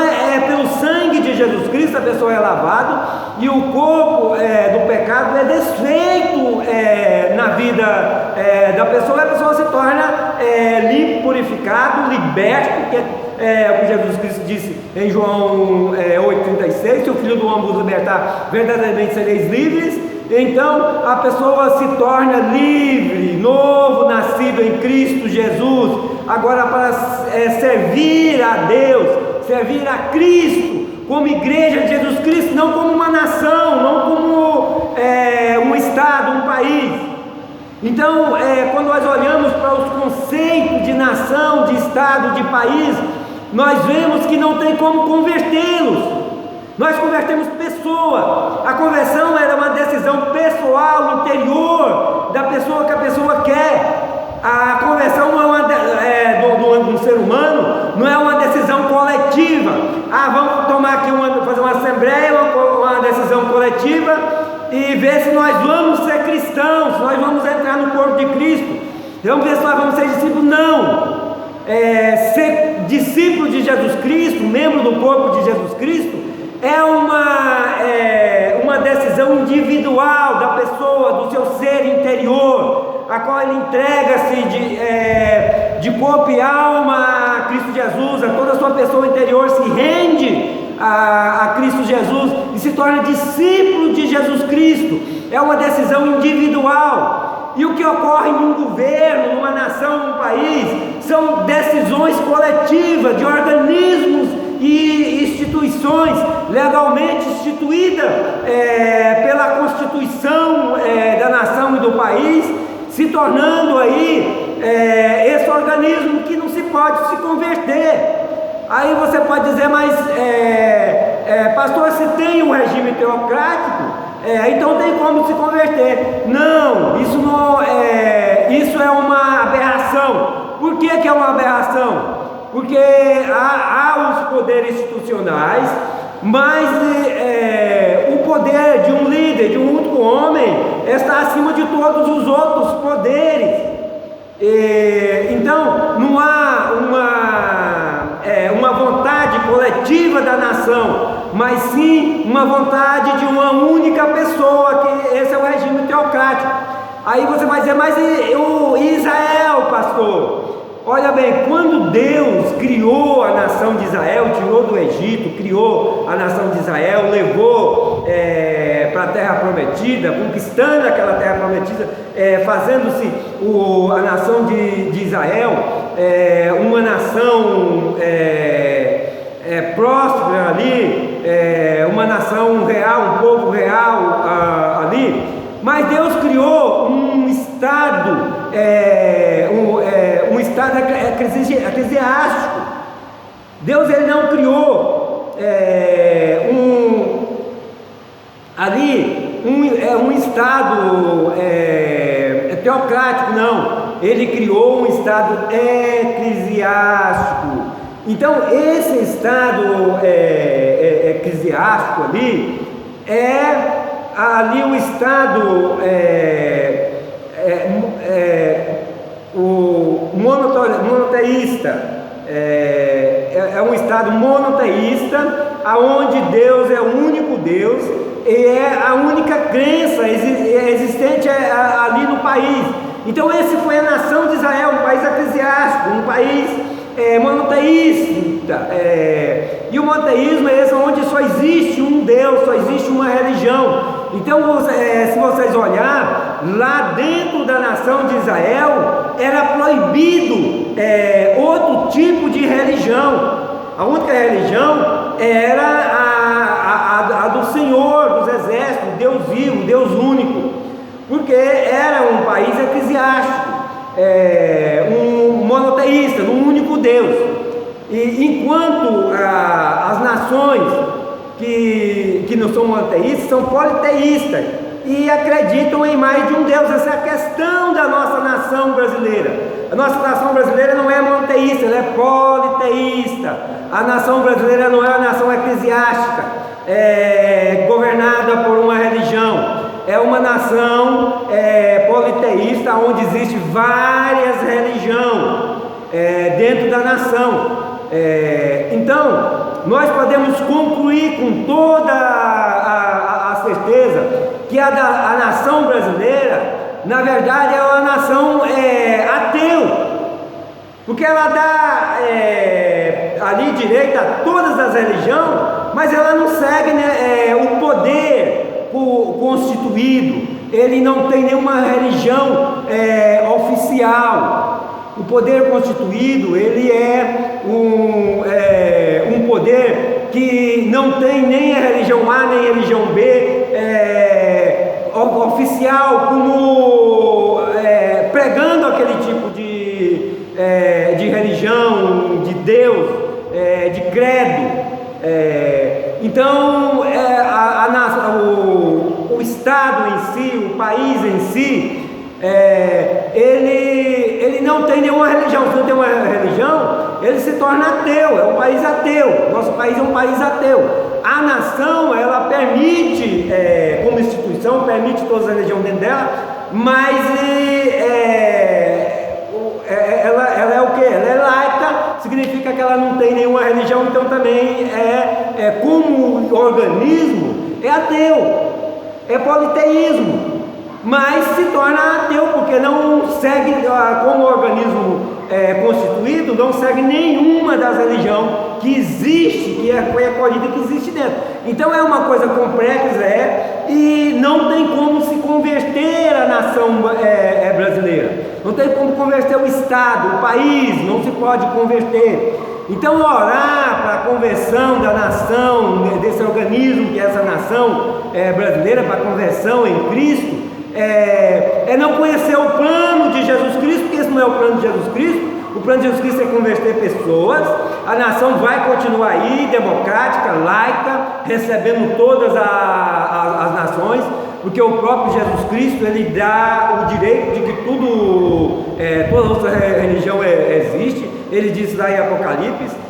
pelo sangue de Jesus Cristo a pessoa é lavada e o corpo do pecado é desfeito na vida da pessoa, e a pessoa se torna limpo, purificado, liberto, que é o que Jesus Cristo disse em João 8,36: se o Filho do Homem vos libertar, verdadeiramente sereis livres. Então a pessoa se torna livre, novo, nascido em Cristo Jesus, agora para servir a Deus, servir a Cristo, como igreja de Jesus Cristo, não como uma nação, não como um estado, um país. Então, quando nós olhamos para os conceitos de nação, de estado, de país, nós vemos que não tem como convertê-los. Nós convertemos pessoa. A conversão era uma decisão pessoal, interior da pessoa, que a pessoa quer. A conversão não é do ser humano, não é uma decisão coletiva. Vamos tomar aqui fazer uma assembleia, uma decisão coletiva e ver se nós vamos ser cristãos, se nós vamos entrar no corpo de Cristo. Vamos ver se nós vamos ser discípulos. Não. Ser discípulo de Jesus Cristo, membro do corpo de Jesus Cristo, é uma decisão individual da pessoa, do seu ser interior, a qual ele entrega-se de corpo e alma a Cristo Jesus. A toda a sua pessoa interior se rende a Cristo Jesus e se torna discípulo de Jesus Cristo. É uma decisão individual. E o que ocorre num governo, numa nação, num país, são decisões coletivas de organismos e instituições legalmente instituídas pela Constituição da nação e do país, se tornando aí esse organismo que não se pode se converter. Aí você pode dizer, mas pastor, se tem um regime teocrático, então tem como se converter. Não, isso é uma aberração. Por que é uma aberração? Porque há os poderes institucionais, mas o poder de um líder, de um único homem, está acima de todos os outros poderes. Então não há uma vontade coletiva da nação, mas sim uma vontade de uma única pessoa, que esse é o regime teocrático. Aí você vai dizer, mas o Israel, pastor? Olha bem, quando Deus criou a nação de Israel, tirou do Egito, criou a nação de Israel, levou para a terra prometida, conquistando aquela terra prometida, fazendo-se a nação de Israel uma nação próspera ali, uma nação real, um povo real ali. Mas Deus criou um estado, um estado eclesiástico. Deus ele não criou um estado teocrático, não. Ele criou um estado eclesiástico. Então esse estado eclesiástico ali o estado o monoteísta. É um estado monoteísta, aonde Deus é o único Deus e é a única crença existente ali no país. Então esse foi a nação de Israel, um país eclesiástico, um país monoteísta. E o monoteísmo é esse onde só existe um Deus, só existe uma religião. Então se vocês olhar, lá dentro da nação de Israel era proibido outro tipo de religião. A única religião era a do Senhor dos Exércitos, Deus vivo, Deus único, porque era um país eclesiástico, um monoteísta, um único Deus. E enquanto as nações que não são monoteístas são politeístas e acreditam em mais de um Deus. Essa é a questão da nossa nação brasileira. A nossa nação brasileira não é monoteísta, ela é politeísta. A nação brasileira não é uma nação eclesiástica, governada por uma religião. É uma nação politeísta, onde existem várias religiões dentro da nação. Então, nós podemos concluir com toda a certeza que a nação brasileira, na verdade, é uma nação ateu, porque ela dá ali direito a todas as religiões, mas ela não segue o poder constituído. Ele não tem nenhuma religião oficial. O poder constituído, ele é um poder que não tem nem a religião A nem a religião B oficial, como pregando aquele tipo de religião, de Deus, de credo. Então o Estado em si, o país em si, ele não tem nenhuma religião. Se não tem uma religião, ele se torna ateu, é um país ateu. Nosso país é um país ateu. A nação, ela permite, como instituição, permite todas as religiões dentro dela, mas ela é o que? Ela é laica, significa que ela não tem nenhuma religião, então também como organismo, é ateu, é politeísmo. Mas se torna ateu, porque não segue, como organismo constituído, não segue nenhuma das religiões que existe, que foi acolhida, que existe dentro. Então é uma coisa complexa, e não tem como se converter a nação brasileira, não tem como converter o Estado, o país, não se pode converter. Então orar para a conversão da nação, desse organismo que é essa nação brasileira, para a conversão em Cristo, é não conhecer o plano de Jesus Cristo, porque esse não é o plano de Jesus Cristo. O plano de Jesus Cristo é converter pessoas. A nação vai continuar aí, democrática, laica, recebendo todas as nações, porque o próprio Jesus Cristo, ele dá o direito de que toda outra religião existe. Ele diz lá em Apocalipse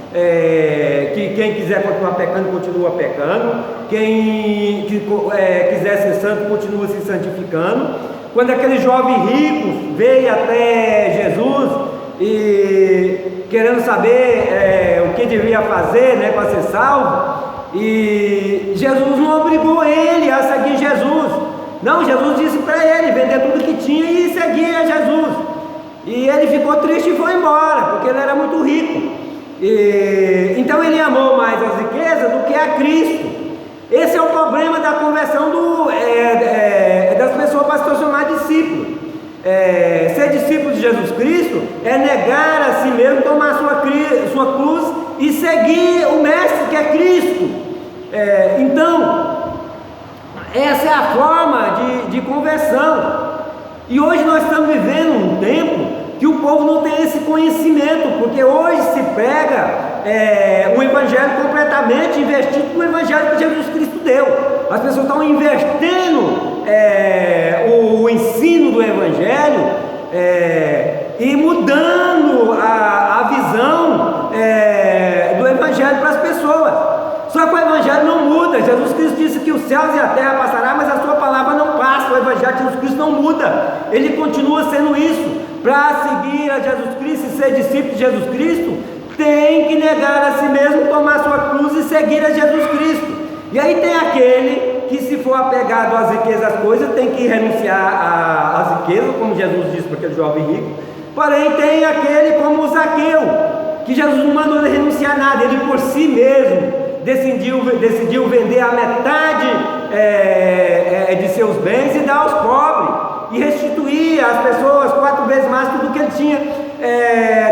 que quem quiser continuar pecando, continua pecando. Quem quiser ser santo, continua se santificando. Quando aquele jovem rico veio até Jesus e querendo saber o que devia fazer, para ser salvo, e Jesus não obrigou ele a seguir Jesus. Não, Jesus disse para ele vender tudo que tinha e seguir a Jesus. E ele ficou triste e foi embora, porque ele era muito rico. Então ele amou mais as riquezas do que a Cristo. Esse é o problema da conversão das pessoas para se transformar em discípulo. Ser discípulo de Jesus Cristo é negar a si mesmo, tomar sua cruz e seguir o Mestre, que é Cristo. Então, essa é a forma de conversão. E hoje nós estamos vivendo um tempo que o povo não tem esse conhecimento, porque hoje se prega um evangelho completamente investido no evangelho que Jesus Cristo deu. As pessoas estão invertendo o ensino do evangelho e mudando a visão do evangelho para as pessoas. Só que o evangelho não muda. Jesus Cristo disse que os céus e a terra passarão, mas a sua palavra não passa. O evangelho de Jesus Cristo não muda, ele continua sendo isso. Para seguir a Jesus Cristo e ser discípulo de Jesus Cristo, tem que negar a si mesmo, tomar sua cruz e seguir a Jesus Cristo. E aí tem aquele que, se for apegado às riquezas, às coisas, tem que renunciar às riquezas, como Jesus disse para aquele jovem rico. Porém tem aquele como o Zaqueu, que Jesus não mandou ele renunciar a nada, ele por si mesmo decidiu vender a metade de seus bens e dar aos pobres, e restituir às pessoas 4 vezes mais tudo que ele tinha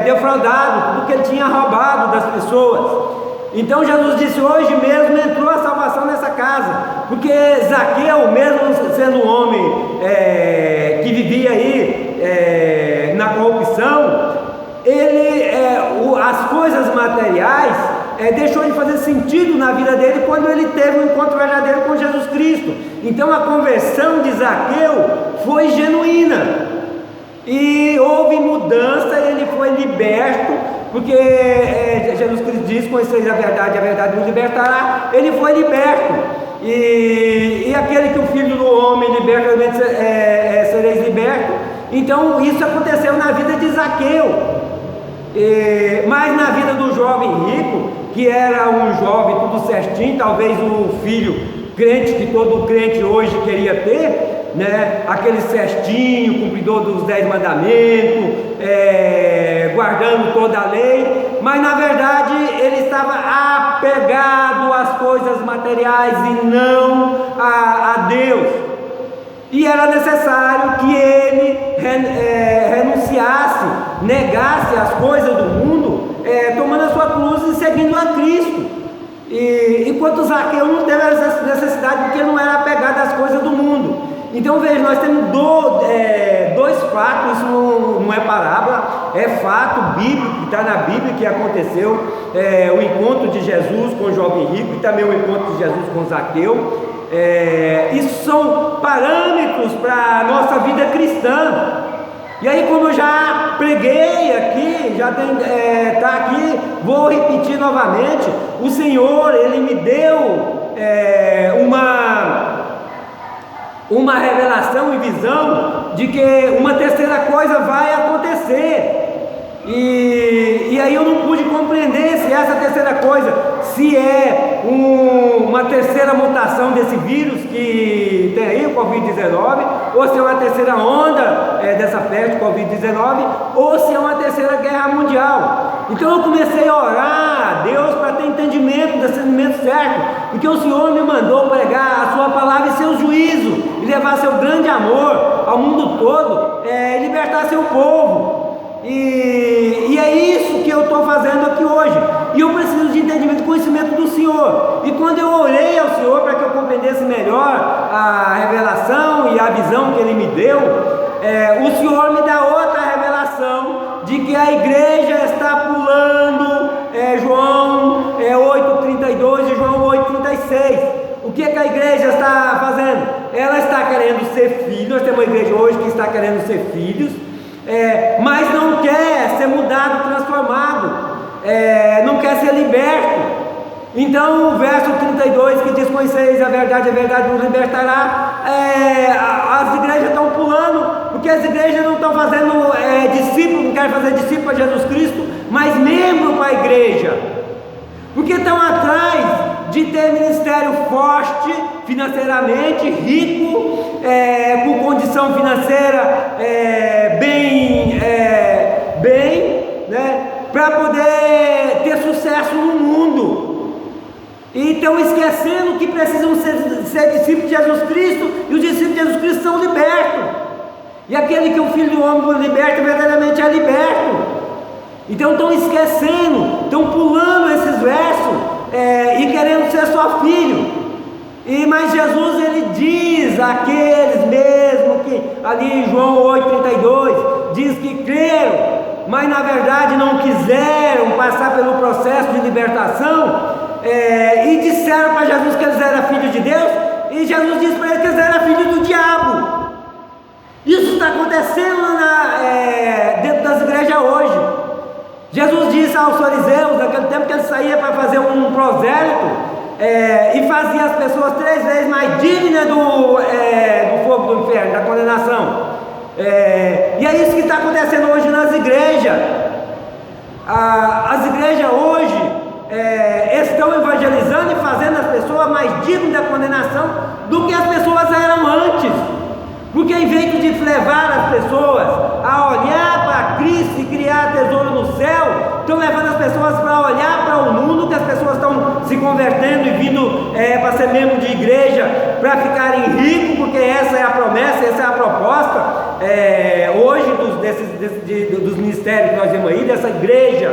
defraudado, tudo que ele tinha roubado das pessoas. Então Jesus disse: hoje mesmo entrou a salvação nessa casa, porque Zaqueu, mesmo sendo um homem que vivia aí na corrupção, as coisas materiais deixou de fazer sentido na vida dele quando ele teve um encontro verdadeiro com Jesus Cristo. Então a conversão de Zaqueu foi genuína e houve mudança, ele foi liberto, porque Jesus Cristo diz: conheceis a verdade vos libertará. Ele foi liberto, e aquele que o Filho do Homem liberta, sereis libertos. Então isso aconteceu na vida de Zaqueu. Mas na vida do jovem rico, que era um jovem tudo certinho, talvez o filho crente que todo crente hoje queria ter, né? Aquele certinho, cumpridor dos 10 mandamentos, guardando toda a lei, mas na verdade ele estava apegado às coisas materiais e não a Deus. E era necessário que ele renunciasse, negasse as coisas do mundo, tomando a sua cruz e seguindo a Cristo. Enquanto Zaqueu não teve essa necessidade, porque ele não era apegado às coisas do mundo. Então veja, nós temos dois fatos, isso não é parábola, é fato bíblico, que está na Bíblia, que aconteceu, o encontro de Jesus com o jovem rico e também o encontro de Jesus com Zaqueu. Isso são parâmetros para a nossa vida cristã. E aí, como eu já preguei aqui, já está aqui, vou repetir novamente: o Senhor, Ele me deu uma revelação e visão de que uma terceira coisa vai acontecer. E aí eu não pude compreender se essa terceira coisa, se é uma terceira mutação desse vírus que tem aí, o Covid-19, ou se é uma terceira onda dessa peste, Covid-19, ou se é uma terceira guerra mundial. Então eu comecei a orar a Deus para ter entendimento, discernimento certo, porque o Senhor me mandou pregar a sua palavra e seu juízo, e levar seu grande amor ao mundo todo, e libertar seu povo. E é isso que eu estou fazendo aqui hoje. E eu preciso de entendimento e conhecimento do Senhor. E quando eu orei ao Senhor para que eu compreendesse melhor a revelação e a visão que Ele me deu, o Senhor me dá outra revelação de que a igreja está pulando João 8,32 e João 8,36. O que a igreja está fazendo? Ela está querendo ser filho. Nós temos uma igreja hoje que está querendo ser filhos, mas não quer ser mudado, transformado, não quer ser liberto. Então o verso 32 que diz: conheceis a verdade vos libertará, as igrejas estão pulando, porque as igrejas não estão fazendo discípulo, não querem fazer discípulo para Jesus Cristo, mas membro para a igreja, porque estão atrás de ter ministério forte financeiramente, rico, com condição financeira bem, né, para poder ter sucesso no mundo. E estão esquecendo que precisam ser discípulos de Jesus Cristo, e os discípulos de Jesus Cristo são libertos, e aquele que o Filho do Homem liberta, verdadeiramente é liberto. Então estão esquecendo, estão pulando esses versos, e querendo ser só filho. Mas Jesus, ele diz àqueles mesmo que ali em João 8,32 diz que creram, mas na verdade não quiseram passar pelo processo de libertação, e disseram para Jesus que eles eram filhos de Deus, e Jesus disse para eles que eles eram filhos do diabo. Isso está acontecendo dentro das igrejas hoje. Jesus disse aos fariseus, naquele tempo, que ele saía para fazer um prosélito, e fazia as pessoas 3 vezes mais dignas do fogo do inferno, da condenação. E é isso que está acontecendo hoje nas igrejas. As igrejas hoje estão evangelizando e fazendo as pessoas mais dignas da condenação do que as pessoas eram antes. Porque em vez de levar as pessoas a olhar para Cristo e criar tesouro no céu, estão levando as pessoas para olhar para o mundo, que as pessoas estão se convertendo e vindo para ser membro de igreja, para ficarem ricos, porque essa é a promessa, essa é a proposta hoje dos ministérios que nós vemos aí, dessa igreja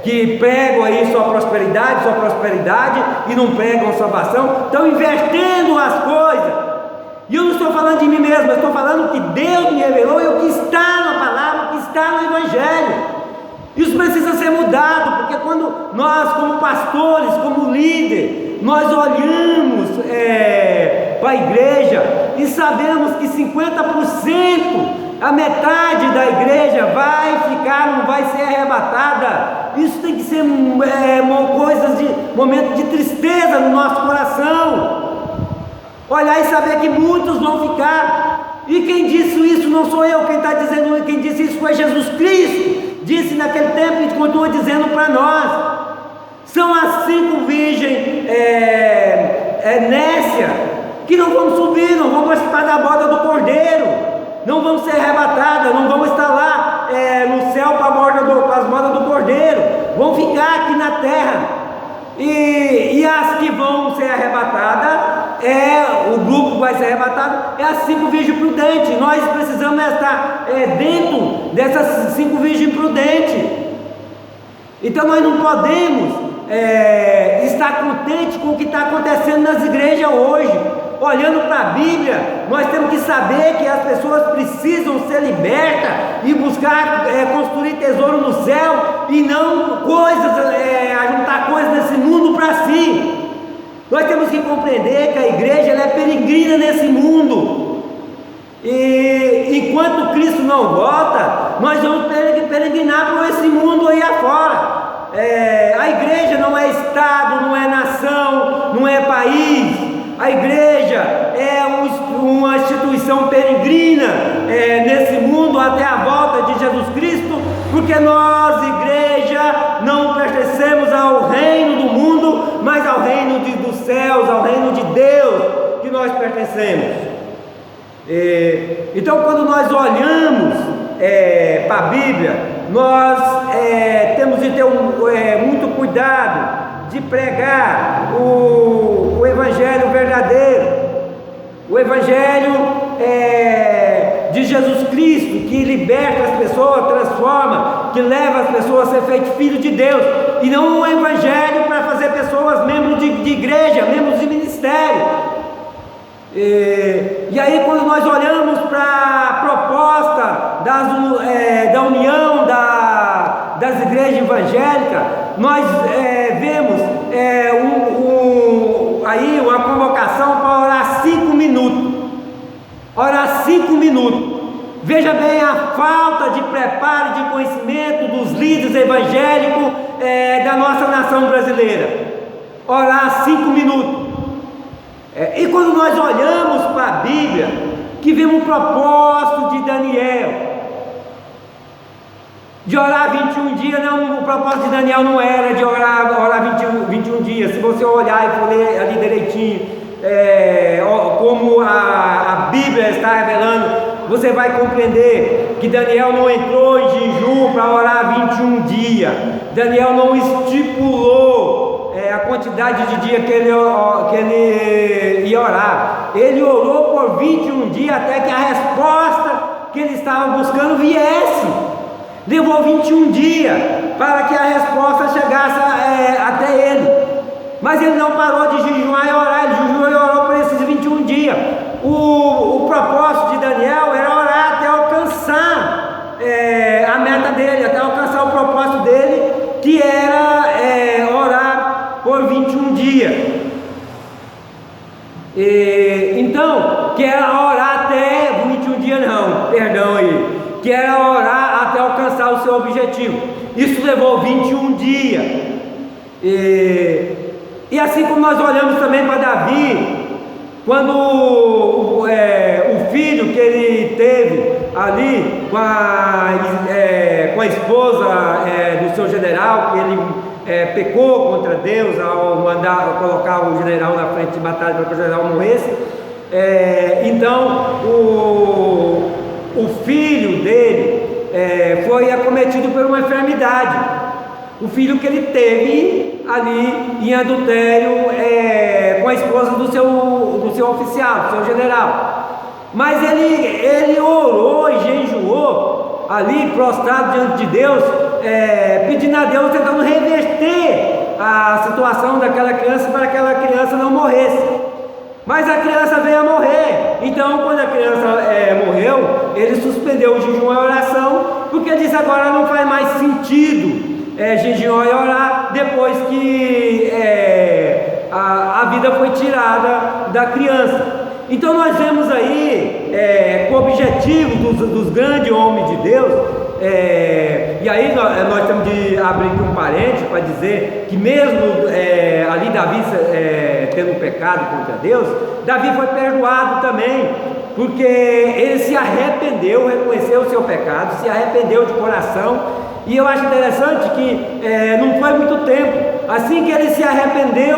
que pregam aí sua prosperidade e não pregam salvação. Estão invertendo as coisas. E eu não estou falando de mim mesmo, eu estou falando que Deus me revelou e o que está na palavra, o que está no Evangelho. Isso precisa ser mudado, porque quando nós, como pastores, como líder, nós olhamos para a igreja e sabemos que 50%, a metade da igreja vai ficar, não vai ser arrebatada. Isso tem que ser coisas de momento de tristeza no nosso coração. Olhar e saber que muitos vão ficar. E quem disse isso não sou eu, quem está dizendo, quem disse isso foi Jesus Cristo. Disse naquele tempo e continua dizendo para nós. São as 5 virgens nécias que não vão subir, não vão participar da boda do Cordeiro, não vão ser arrebatadas, não vão estar lá no céu para as bodas do Cordeiro, vão ficar aqui na terra. E as que vão ser arrebatadas, o grupo que vai ser arrebatado, é as 5 virgens prudentes. Nós precisamos estar dentro dessas 5 virgens prudentes. Então nós não podemos estar contentes com o que está acontecendo nas igrejas hoje. Olhando para a Bíblia, nós temos que saber que as pessoas precisam ser libertas e buscar construir tesouro no céu, e não juntar coisas nesse mundo para si. Nós temos que compreender que a igreja ela é peregrina nesse mundo, e enquanto Cristo não volta, nós vamos peregrinar por esse mundo aí afora. A igreja não é estado, não é nação, não é país. A igreja é uma instituição peregrina nesse mundo até a volta de Jesus Cristo, porque nós, igreja, não pertencemos ao reino do mundo, mas ao reino dos céus, ao reino de Deus que nós pertencemos. Então, quando nós olhamos para a Bíblia, nós temos de ter muito cuidado de pregar o Evangelho verdadeiro, o Evangelho de Jesus Cristo, que liberta as pessoas, transforma, que leva as pessoas a ser feitos filhos de Deus, e não um Evangelho para fazer pessoas membros de igreja, membros de ministério. E aí, quando nós olhamos para a proposta da união das igrejas evangélicas, nós vemos aí uma convocação para orar 5 minutos. Orar 5 minutos. Veja bem a falta de preparo e de conhecimento dos líderes evangélicos da nossa nação brasileira. Orar 5 minutos. E quando nós olhamos para a Bíblia, que vemos o propósito de Daniel, de orar 21 dias, não, o propósito de Daniel não era de orar 21 dias. Se você olhar e for ler ali direitinho, como a Bíblia está revelando, você vai compreender que Daniel não entrou em jejum para orar 21 dias. Daniel não estipulou a quantidade de dia que ele ia orar. Ele orou por 21 dias até que a resposta que ele estava buscando viesse. Levou 21 dias para que a resposta chegasse até ele. Mas ele não parou de jejuar e orar, ele jejuou e orou por esses 21 dias. O propósito de Daniel era orar até alcançar a meta dele, até alcançar o propósito dele, que era orar por 21 dias. Então, que era orar até 21 dias não, perdão aí, que era orar até alcançar o seu objetivo. Isso levou 21 dias. E assim como nós olhamos também para Davi, quando o filho que ele teve ali com a esposa do seu general, que ele pecou contra Deus ao mandar colocar o general na frente de batalha para que o general morresse, então o filho dele foi acometido por uma enfermidade. O filho que ele teve ali em adultério com a esposa do seu oficial, do seu general. Mas ele orou e jejuou ali, prostrado diante de Deus, pedindo a Deus, tentando reverter a situação daquela criança para que aquela criança não morresse. Mas a criança veio a morrer. Então, quando a criança morreu, ele suspendeu o jejum e a oração, porque ele disse: agora não faz mais sentido jejuar e orar depois que a vida foi tirada da criança. Então nós vemos aí que o objetivo dos grandes homens de Deus, e aí nós temos de abrir aqui um parênteses para dizer que mesmo ali Davi tendo pecado contra Deus, Davi foi perdoado também, porque ele se arrependeu, reconheceu o seu pecado, se arrependeu de coração. E eu acho interessante que não foi muito tempo, assim que ele se arrependeu,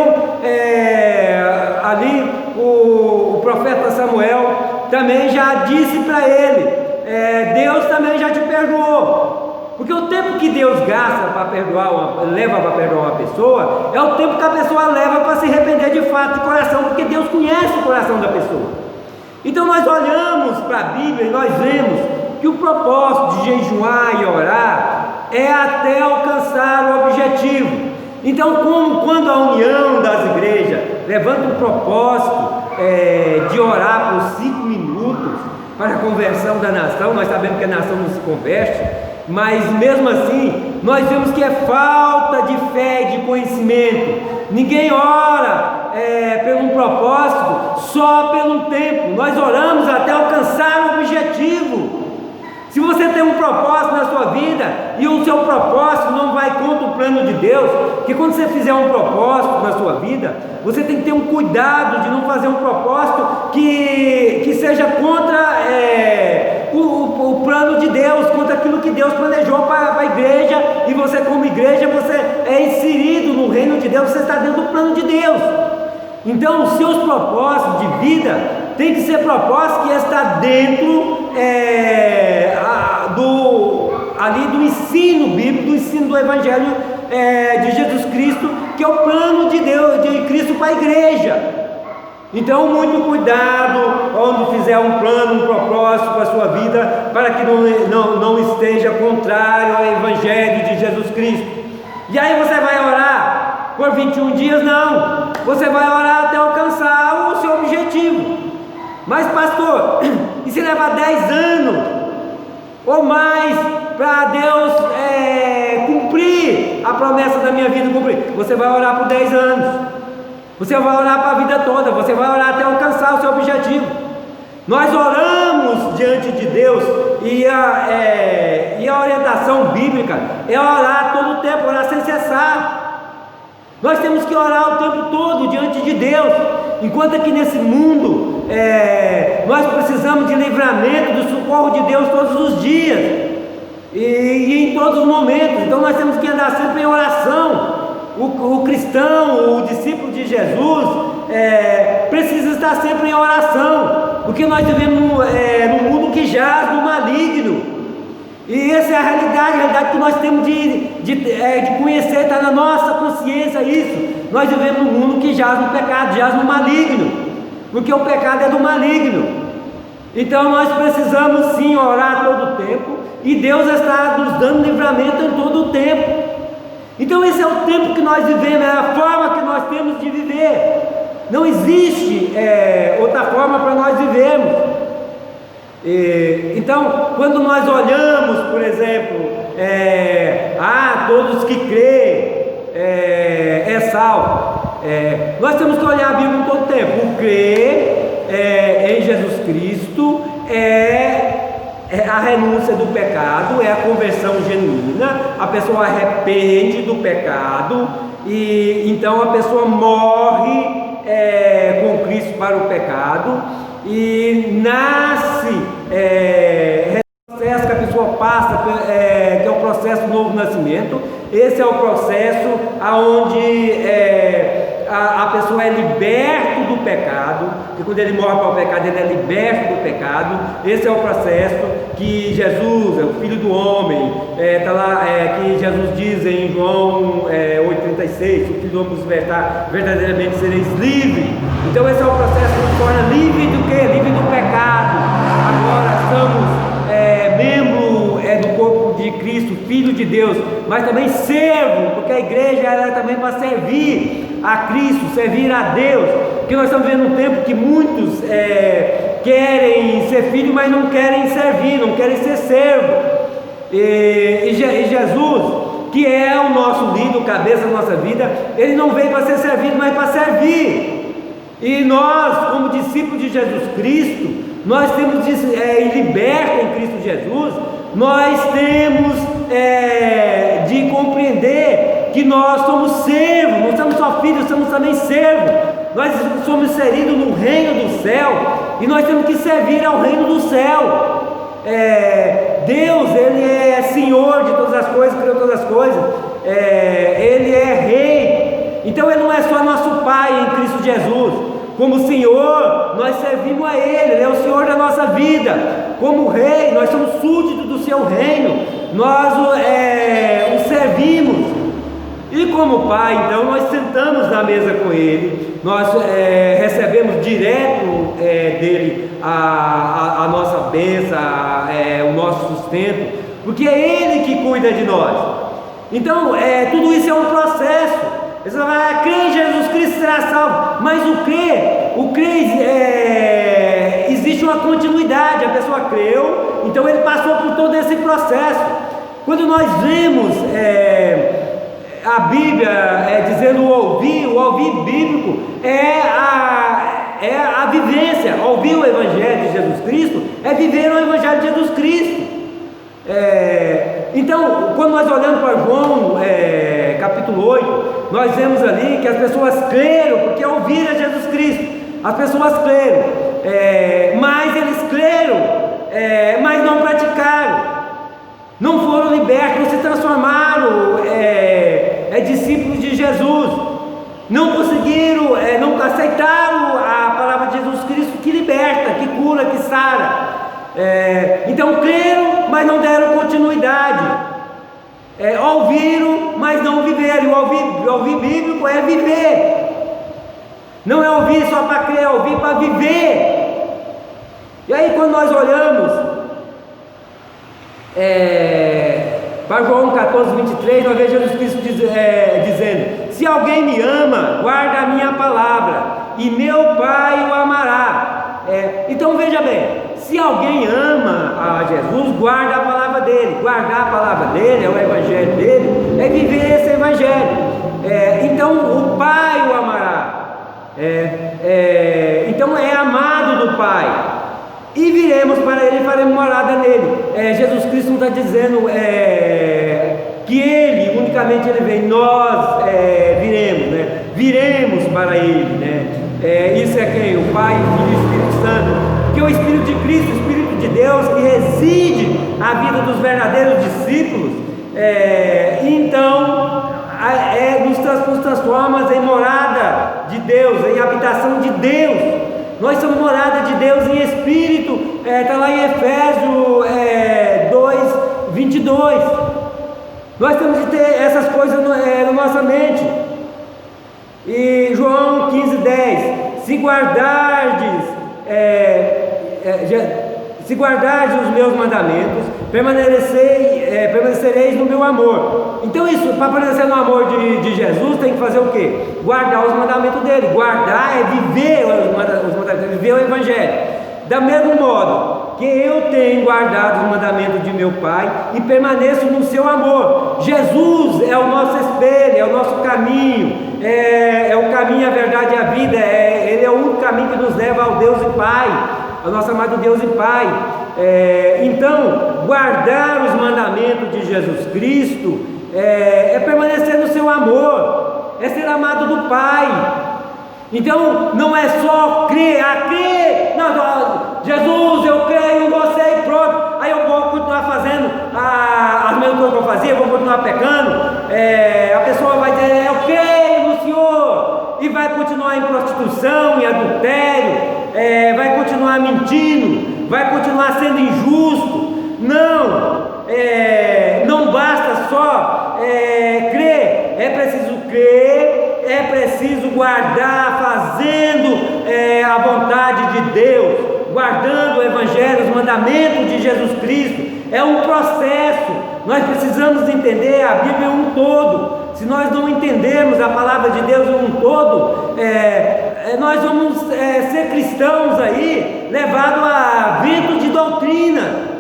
ali o profeta Samuel também já disse para ele: Deus também já te perdoou. Porque o tempo que Deus gasta para leva para perdoar uma pessoa, é o tempo que a pessoa leva para se arrepender de fato de coração, porque Deus conhece o coração da pessoa. Então nós olhamos para a Bíblia e nós vemos que o propósito de jejuar e orar é até alcançar o objetivo. Então, quando a união das igrejas levanta um propósito de orar por 5 minutos para a conversão da nação, nós sabemos que a nação não se converte, mas mesmo assim, nós vemos que é falta de fé e de conhecimento. Ninguém ora por um propósito só pelo tempo, nós oramos até alcançar o objetivo. Se você tem um propósito na sua vida e o seu propósito não vai contra o plano de Deus, que quando você fizer um propósito na sua vida, você tem que ter um cuidado de não fazer um propósito que seja contra o plano de Deus, contra aquilo que Deus planejou para a igreja, e você como igreja, você é inserido no reino de Deus, você está dentro do plano de Deus. Então os seus propósitos de vida tem que ser propósito que está dentro do ensino bíblico, do ensino do Evangelho de Jesus Cristo, que é o plano de Deus, de Cristo para a igreja. Então, muito cuidado quando fizer um plano, um propósito para a sua vida, para que não esteja contrário ao Evangelho de Jesus Cristo. E aí você vai orar por 21 dias? Não, você vai orar até alcançar o seu objetivo. Mas pastor, e se levar 10 anos ou mais para Deus cumprir a promessa da minha vida, cumprir? Você vai orar por 10 anos, você vai orar para a vida toda, você vai orar até alcançar o seu objetivo. Nós oramos diante de Deus, e a orientação bíblica é orar todo o tempo, orar sem cessar. Nós temos que orar o tempo todo diante de Deus, enquanto aqui nesse mundo nós precisamos de livramento, do socorro de Deus todos os dias e em todos os momentos. Então nós temos que andar sempre em oração. O cristão, o discípulo de Jesus precisa estar sempre em oração, porque nós vivemos num mundo que jaz do maligno. E essa é a realidade que nós temos de conhecer, está na nossa consciência. consciência isso. Nós vivemos num mundo que jaz no pecado, jaz no maligno, porque o pecado é do maligno. Então nós precisamos sim orar todo o tempo, e Deus está nos dando livramento em todo o tempo. Então esse é o tempo que nós vivemos, é a forma que nós temos de viver. Não existe outra forma para nós vivermos. Então, quando nós olhamos, por exemplo, todos que creem é salvo, nós temos que olhar a Bíblia em todo o tempo. O crer em Jesus Cristo é a renúncia do pecado, é a conversão genuína. A pessoa arrepende do pecado e então a pessoa morre com Cristo para o pecado e nasce, processo que a pessoa passa, que é o processo do novo nascimento. Esse é o processo onde a pessoa é liberta do pecado, e quando ele morre para o pecado, ele é liberto do pecado. Esse é o processo que Jesus, o Filho do Homem, está lá, que Jesus diz em João 8,36: o Filho do Homem vos libertar, verdadeiramente sereis livres. Então esse é o processo que nos torna livre do quê? Livre do pecado. Agora estamos membro do corpo de Cristo, Filho de Deus, mas também servo, porque a igreja é também para servir a Cristo, servir a Deus, porque nós estamos vivendo um tempo que muitos querem ser filho, mas não querem servir, não querem ser servo. E Jesus, que é o nosso líder, o cabeça da nossa vida, ele não veio para ser servido, mas para servir. E nós, como discípulos de Jesus Cristo, nós temos liberto em Cristo Jesus, nós temos de compreender que nós somos servos, não somos só filhos, somos também servos. Nós somos inseridos no reino do céu e nós temos que servir ao reino do céu. Deus, Ele é Senhor de todas as coisas, criou todas as coisas, Ele é Rei. Então Ele não é só nosso Pai em Cristo Jesus. Como Senhor, nós servimos a Ele, Ele é o Senhor da nossa vida. Como Rei, nós somos súditos do Seu reino, nós o servimos. E como Pai, então, nós sentamos na mesa com Ele, nós recebemos direto dEle a nossa bênção, o nosso sustento, porque é Ele que cuida de nós. Então, tudo isso é um processo. Você vai crer em Jesus Cristo será salvo, mas o crer existe uma continuidade. A pessoa creu, então ele passou por todo esse processo. Quando nós vemos a Bíblia dizendo o ouvir bíblico é a vivência. Ouvir o Evangelho de Jesus Cristo é viver o Evangelho de Jesus Cristo. Então, quando nós olhamos para João capítulo 8, nós vemos ali que as pessoas creram porque ouviram Jesus Cristo. As pessoas creram, mas eles creram, mas não praticaram, não foram libertos, não se transformaram discípulos de Jesus, não conseguiram, não aceitaram a palavra de Jesus Cristo que liberta, que cura, que sara. Então creram, mas não deram continuidade. Ouviram, mas não viveram. E o ouvir bíblico é viver. Não é ouvir só para crer, é ouvir para viver. E aí quando nós olhamos para João 14:23, nós vemos Jesus Cristo dizendo: se alguém me ama, guarda a minha palavra, e meu Pai o amará. Então veja bem, se alguém ama a Jesus, guarda a palavra dele. Guardar a palavra dele, é o Evangelho dele, é viver esse Evangelho. Então o Pai o amará. Então é amado do Pai, e viremos para Ele e faremos morada nele. Jesus Cristo não está dizendo que Ele, unicamente Ele vem, nós viremos, né? Viremos para Ele, né? Isso é quem? O Pai, o Filho e o Espírito Santo. Porque o Espírito de Cristo, o Espírito de Deus, que reside na vida dos verdadeiros discípulos, então nos transforma em morada de Deus, em habitação de Deus. Nós somos morada de Deus em Espírito. Está lá em Efésios 2:22. Nós temos que ter essas coisas na nossa mente. E João 15:10: se guardardes os meus mandamentos, permanecereis no meu amor. Então isso, para permanecer no amor de Jesus, tem que fazer o quê? Guardar os mandamentos dele. Guardar é viver os mandamentos, viver o Evangelho. Da mesmo modo que eu tenho guardado os mandamentos de meu Pai e permaneço no seu amor. Jesus é o nosso espelho, é o nosso caminho, é o caminho, a verdade e a vida. Ele é o único caminho que nos leva ao Deus e Pai, ao nosso amado Deus e Pai. Então, guardar os mandamentos de Jesus Cristo é permanecer no seu amor, é ser amado do Pai. Então, não é só crer, não, Jesus, eu creio em você e pronto, aí eu vou continuar fazendo as mesmas coisas que eu fazia, eu vou continuar pecando. A pessoa vai dizer, eu creio no Senhor, e vai continuar em prostituição, em adultério, vai continuar mentindo, vai continuar sendo injusto. Não basta só crer, é preciso crer, é preciso guardar, fazendo a vontade de Deus, guardando o Evangelho, os mandamentos de Jesus Cristo. É um processo, nós precisamos entender a Bíblia um todo. Se nós não entendermos a palavra de Deus um todo, nós vamos ser cristãos aí, levados a vento de doutrina.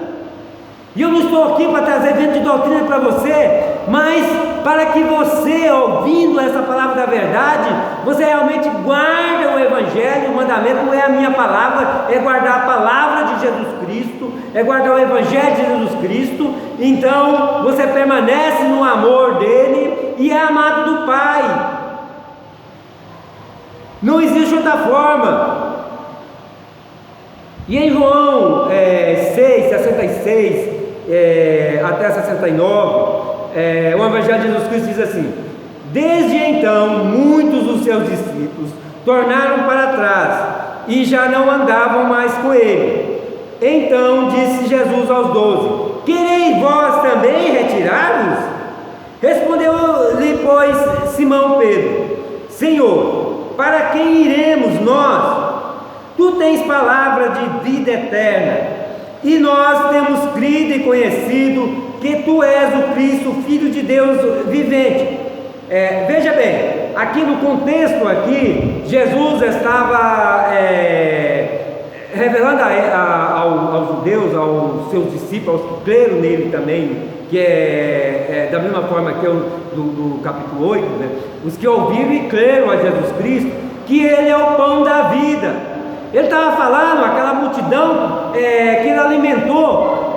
E eu não estou aqui para trazer vento de doutrina para você, mas para que você, ouvindo essa palavra da verdade, você realmente guarde o Evangelho. O mandamento não é a minha palavra, é guardar a palavra de Jesus Cristo, é guardar o Evangelho de Jesus Cristo. Então você permanece no amor dele e é amado do Pai. Não existe outra forma. E em João 6:66 até 69, o Evangelho de Jesus Cristo diz assim: desde então muitos dos seus discípulos tornaram para trás e já não andavam mais com ele. Então disse Jesus aos 12: quereis vós também retirar-vos? Respondeu-lhe, pois, Simão Pedro: Senhor, para quem iremos nós? Tu tens palavra de vida eterna, e nós temos crido e conhecido que Tu és o Cristo, Filho de Deus vivente. Veja bem, aqui no contexto aqui, Jesus estava revelando aos judeus, aos seus discípulos, aos que creram nele também, que da mesma forma que do capítulo 8, né? Os que ouviram e creram a Jesus Cristo, que Ele é o pão da vida. Ele estava falando àquela multidão que ele alimentou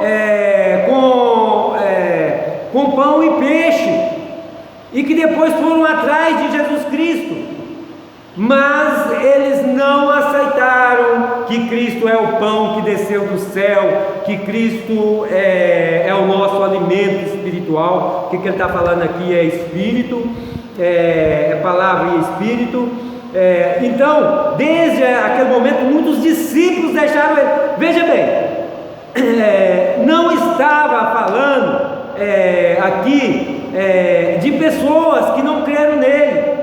com pão e peixe, e que depois foram atrás de Jesus Cristo, mas eles não aceitaram que Cristo é o pão que desceu do céu, que Cristo é o nosso alimento espiritual. O que ele está falando aqui é espírito, é palavra e espírito. Então, desde aquele momento, muitos discípulos deixaram ele. Veja bem, não estava falando aqui de pessoas que não creram nele,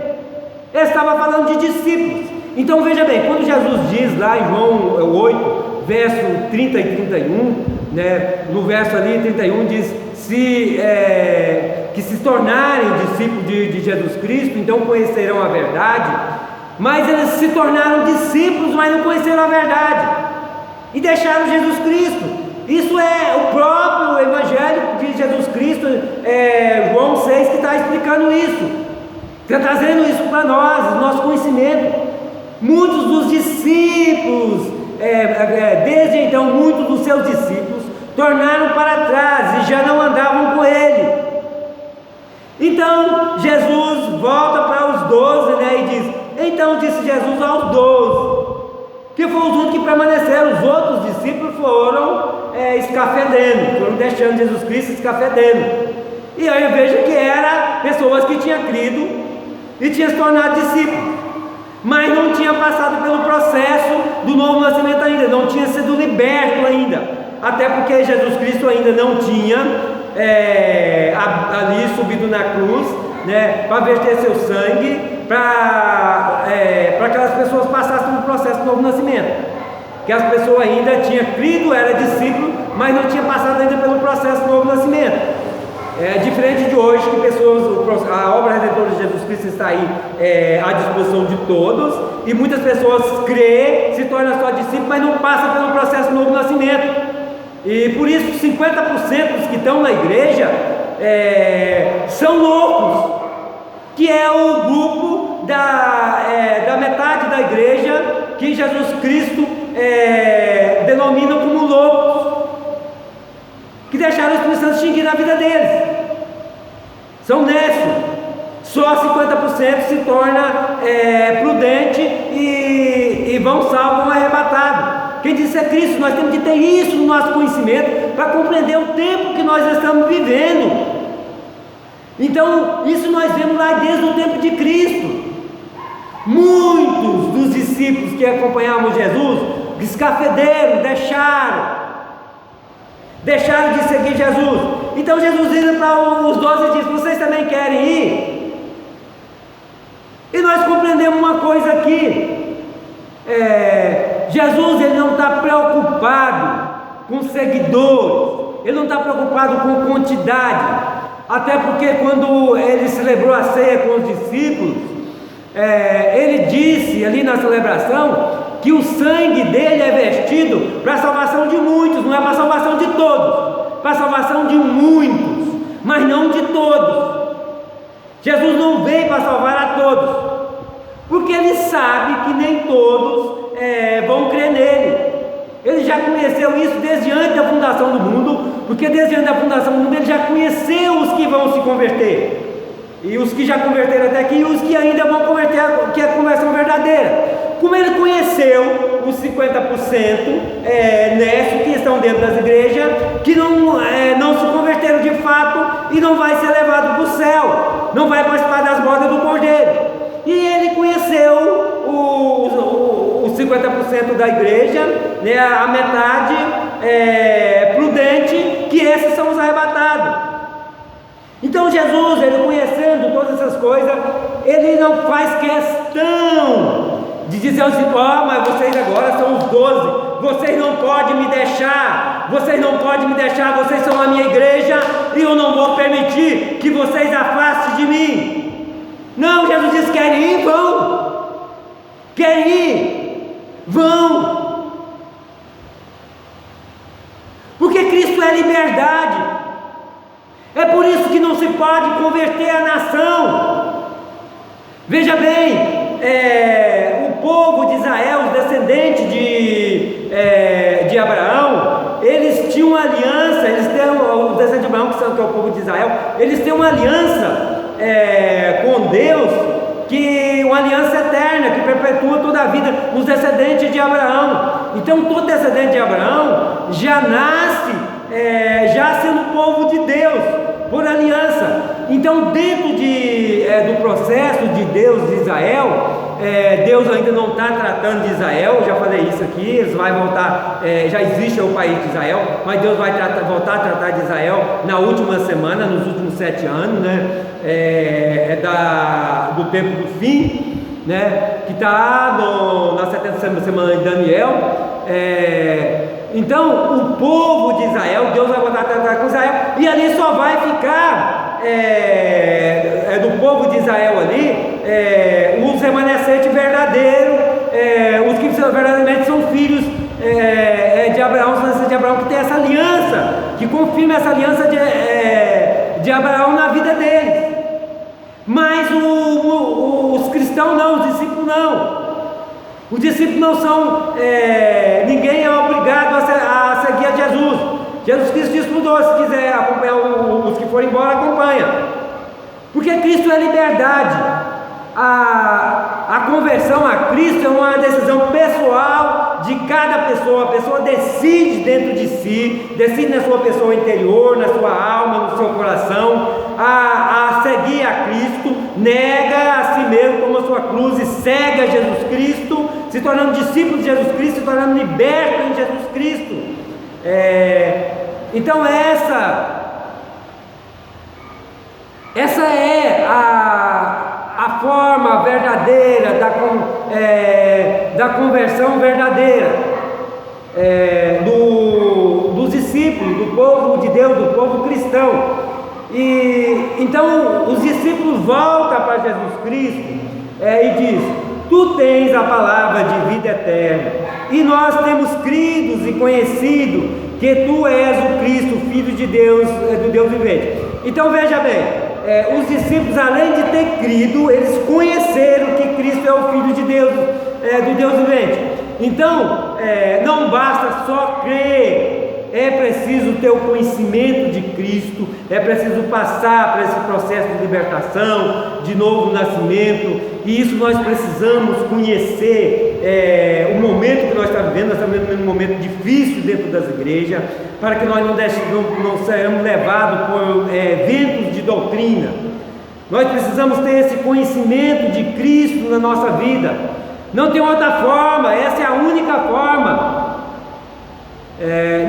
ele estava falando de discípulos. Então veja bem, quando Jesus diz lá em João 8, verso 30 e 31, né, no verso ali 31 diz: que se tornarem discípulos de Jesus Cristo, então conhecerão a verdade. Mas eles se tornaram discípulos, mas não conheceram a verdade e deixaram Jesus Cristo. Isso é o próprio Evangelho de Jesus Cristo, João 6, que está explicando isso, está trazendo isso para nós, nosso conhecimento. Muitos dos discípulos, desde então, muitos dos seus discípulos tornaram para trás e já não andavam com ele. Então Jesus volta para os 12, né, e diz: então disse Jesus aos 12, que foram os únicos que permaneceram. Os outros discípulos foram escafedendo, foram deixando Jesus Cristo escafedendo. E aí eu vejo que eram pessoas que tinham crido e tinham se tornado discípulos, mas não tinha passado pelo processo do novo nascimento ainda, não tinha sido liberto ainda, até porque Jesus Cristo ainda não tinha ali subido na cruz, né, para verter seu sangue para que as pessoas passassem no processo do novo nascimento. Que as pessoas ainda tinham crido, era discípulo, mas não tinha passado ainda pelo processo do novo nascimento. É diferente de hoje, que a obra redentora de Jesus Cristo está aí à disposição de todos, e muitas pessoas creem, se tornam só discípulos, mas não passam pelo processo do novo nascimento. E por isso 50% dos que estão na igreja são loucos, que é o grupo da metade da igreja que Jesus Cristo denomina como loucos, que deixaram o Espírito Santo extinguir na vida deles. São nécios. Só 50% se torna prudente e vão salvos, vão arrebatados. Quem disse é Cristo. Nós temos que ter isso no nosso conhecimento para compreender o tempo que nós estamos vivendo. Então, isso nós vemos lá desde o tempo de Cristo. Muitos dos discípulos que acompanhavam Jesus escafederam, deixaram de seguir Jesus. Então Jesus vira para os 12 e diz: vocês também querem ir? E nós compreendemos uma coisa aqui. Jesus, ele não está preocupado com seguidores, ele não está preocupado com quantidade, até porque quando ele celebrou a ceia com os discípulos, ele disse ali na celebração que o sangue dele é vertido para a salvação de muitos, não é para a salvação de todos, para a salvação de muitos, mas não de todos. Jesus não veio para salvar a todos, porque ele sabe que nem todos vão crer nele. Ele já conheceu isso desde antes da fundação do mundo, porque desde antes da fundação do mundo ele já conheceu os que vão se converter, e os que já converteram até aqui, e os que ainda vão converter, que é a conversão verdadeira. Como ele conheceu os 50% que estão dentro das igrejas, que não se converteram de fato e não vai ser levado para o céu, não vai participar das bodas do Cordeiro. E ele conheceu os 50% da igreja, né, a metade prudente, que esses são os arrebatados. Então Jesus, ele conhecendo todas essas coisas, ele não faz questão de dizer aos discípulos: mas vocês agora são os 12, vocês não podem me deixar, vocês são a minha igreja, e eu não vou permitir que vocês afastem de mim. Não, Jesus diz: querem ir, vão, querem ir, vão, porque Cristo é liberdade. É por isso que não se pode converter a nação. Veja bem, o povo de Israel, os descendentes de Abraão, eles tinham uma aliança, os descendentes de Abraão, que é o povo de Israel, eles têm uma aliança com Deus, uma aliança eterna, que perpetua toda a vida, os descendentes de Abraão. Então todo descendente de Abraão já nasce já sendo povo de Deus, por aliança. Então dentro do processo de Deus de Israel, Deus ainda não está tratando de Israel, já falei isso aqui, eles vão voltar, já existe o país de Israel, mas Deus vai voltar a tratar de Israel na última semana, nos últimos 7 anos, né? Do tempo do fim, né? Que está na 70ª semana de Daniel. Então o povo de Israel, Deus vai voltar a tratar com Israel, e ali só vai ficar do povo de Israel ali os remanescentes verdadeiros, os que verdadeiramente são filhos de Abraão, de Abraão, que tem essa aliança, que confirma essa aliança de Abraão na vida deles. Mas os cristãos não, os discípulos não. Os discípulos não são, ninguém é obrigado a seguir a Jesus. Jesus Cristo disse para os 12: se quiser acompanhar os que forem embora, acompanha. Porque Cristo é liberdade. A conversão a Cristo é uma decisão pessoal de cada pessoa. A pessoa decide dentro de si, decide na sua pessoa interior, na sua alma, no seu coração, a seguir a Cristo, nega a si mesmo, toma a sua cruz e segue a Jesus Cristo, se tornando discípulo de Jesus Cristo, se tornando liberto em Jesus Cristo. Então essa é a forma verdadeira da conversão verdadeira dos discípulos, do povo de Deus, do povo cristão. E então os discípulos voltam para Jesus Cristo e diz: tu tens a palavra de vida eterna, e nós temos crido e conhecido que tu és o Cristo, Filho de Deus, do Deus vivente. Então veja bem, os discípulos, além de ter crido, eles conheceram que Cristo é o Filho de Deus, do Deus vivente. Então não basta só crer, é preciso ter o conhecimento de Cristo, é preciso passar por esse processo de libertação, de novo nascimento, e isso nós precisamos conhecer o momento que nós estamos vivendo. Nós estamos vivendo um momento difícil dentro das igrejas, para que nós não sejamos levados por ventos de doutrina. Nós precisamos ter esse conhecimento de Cristo na nossa vida. Não tem outra forma, essa é a única forma.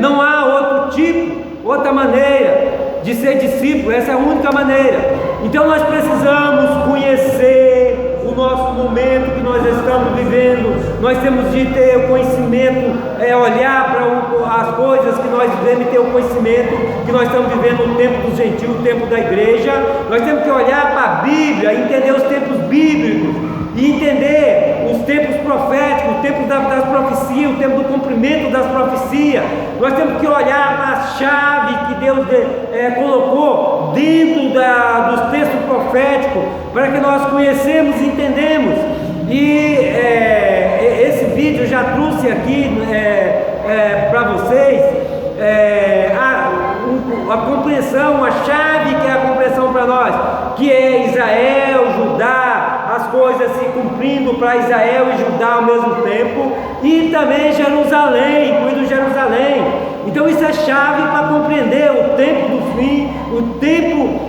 Não há outro tipo, outra maneira de ser discípulo, essa é a única maneira. Então nós precisamos conhecer o nosso momento que nós estamos vivendo. Nós temos de ter o conhecimento, olhar para as coisas que nós devemos ter o conhecimento que nós estamos vivendo o tempo dos gentios, o tempo da igreja. Nós temos que olhar para a Bíblia, entender os tempos bíblicos e entender os tempos proféticos, o tempo das profecias, o tempo do cumprimento das profecias. Nós temos que olhar para a chave que Deus colocou dentro dos textos proféticos, para que nós conhecemos e entendemos. E esse vídeo eu já trouxe aqui para vocês a compreensão, a chave que é a compreensão para nós, que é Israel, Judá, as coisas se cumprindo para Israel e Judá ao mesmo tempo, e também Jerusalém, incluindo Jerusalém. Então isso é chave para compreender o tempo do fim, o tempo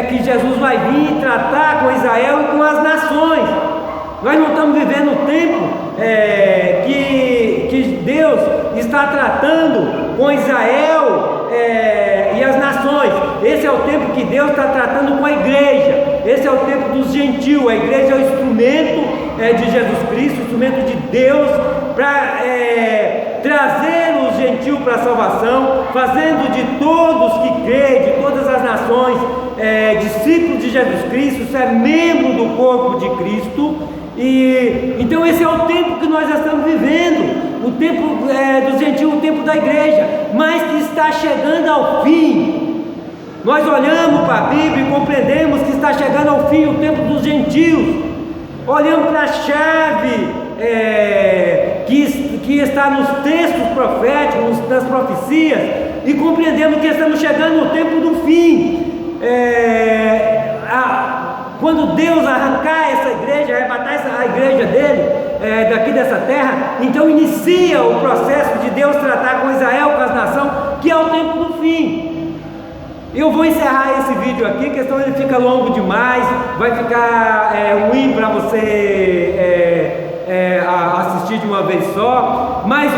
que Jesus vai vir tratar com Israel e com as nações. Nós não estamos vivendo o tempo que Deus está tratando com Israel e as nações. Esse é o tempo que Deus está tratando com a igreja. Esse é o tempo dos gentios. A igreja é o instrumento de Jesus Cristo, o instrumento de Deus para trazer os gentios para a salvação, fazendo de todos que creem, de todas as nações, discípulos de Jesus Cristo. Isso é membro do corpo de Cristo. E então esse é o tempo que nós estamos vivendo, o tempo dos gentios, o tempo da igreja, mas que está chegando ao fim. Nós olhamos para a Bíblia e compreendemos que está chegando ao fim o tempo dos gentios. Olhamos para a chave que está nos textos proféticos, nas profecias, e compreendemos que estamos chegando no tempo do fim. Quando Deus arrancar essa igreja, arrebatar a igreja dele daqui dessa terra, então inicia o processo de Deus tratar com Israel, com as nações, que é o tempo do fim. Eu vou encerrar esse vídeo aqui, porque senão ele fica longo demais, vai ficar ruim para você assistir de uma vez só, mas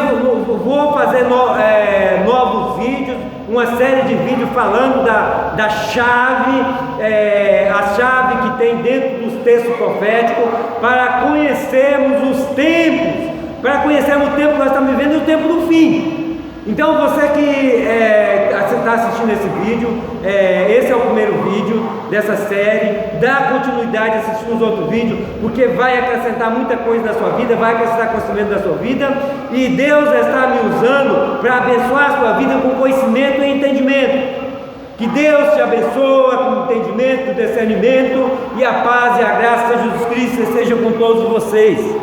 vou fazer novos vídeos, uma série de vídeos falando da chave, a chave que tem dentro dos textos proféticos, para conhecermos os tempos, para conhecermos o tempo que nós estamos vivendo e o tempo do fim. Então você que está assistindo esse vídeo, esse é o primeiro vídeo dessa série. Dá continuidade assistindo os outros vídeos, porque vai acrescentar muita coisa na sua vida, vai acrescentar conhecimento na sua vida, e Deus está me usando para abençoar a sua vida com conhecimento e entendimento. Que Deus te abençoe com entendimento, discernimento, e a paz e a graça de Jesus Cristo seja com todos vocês.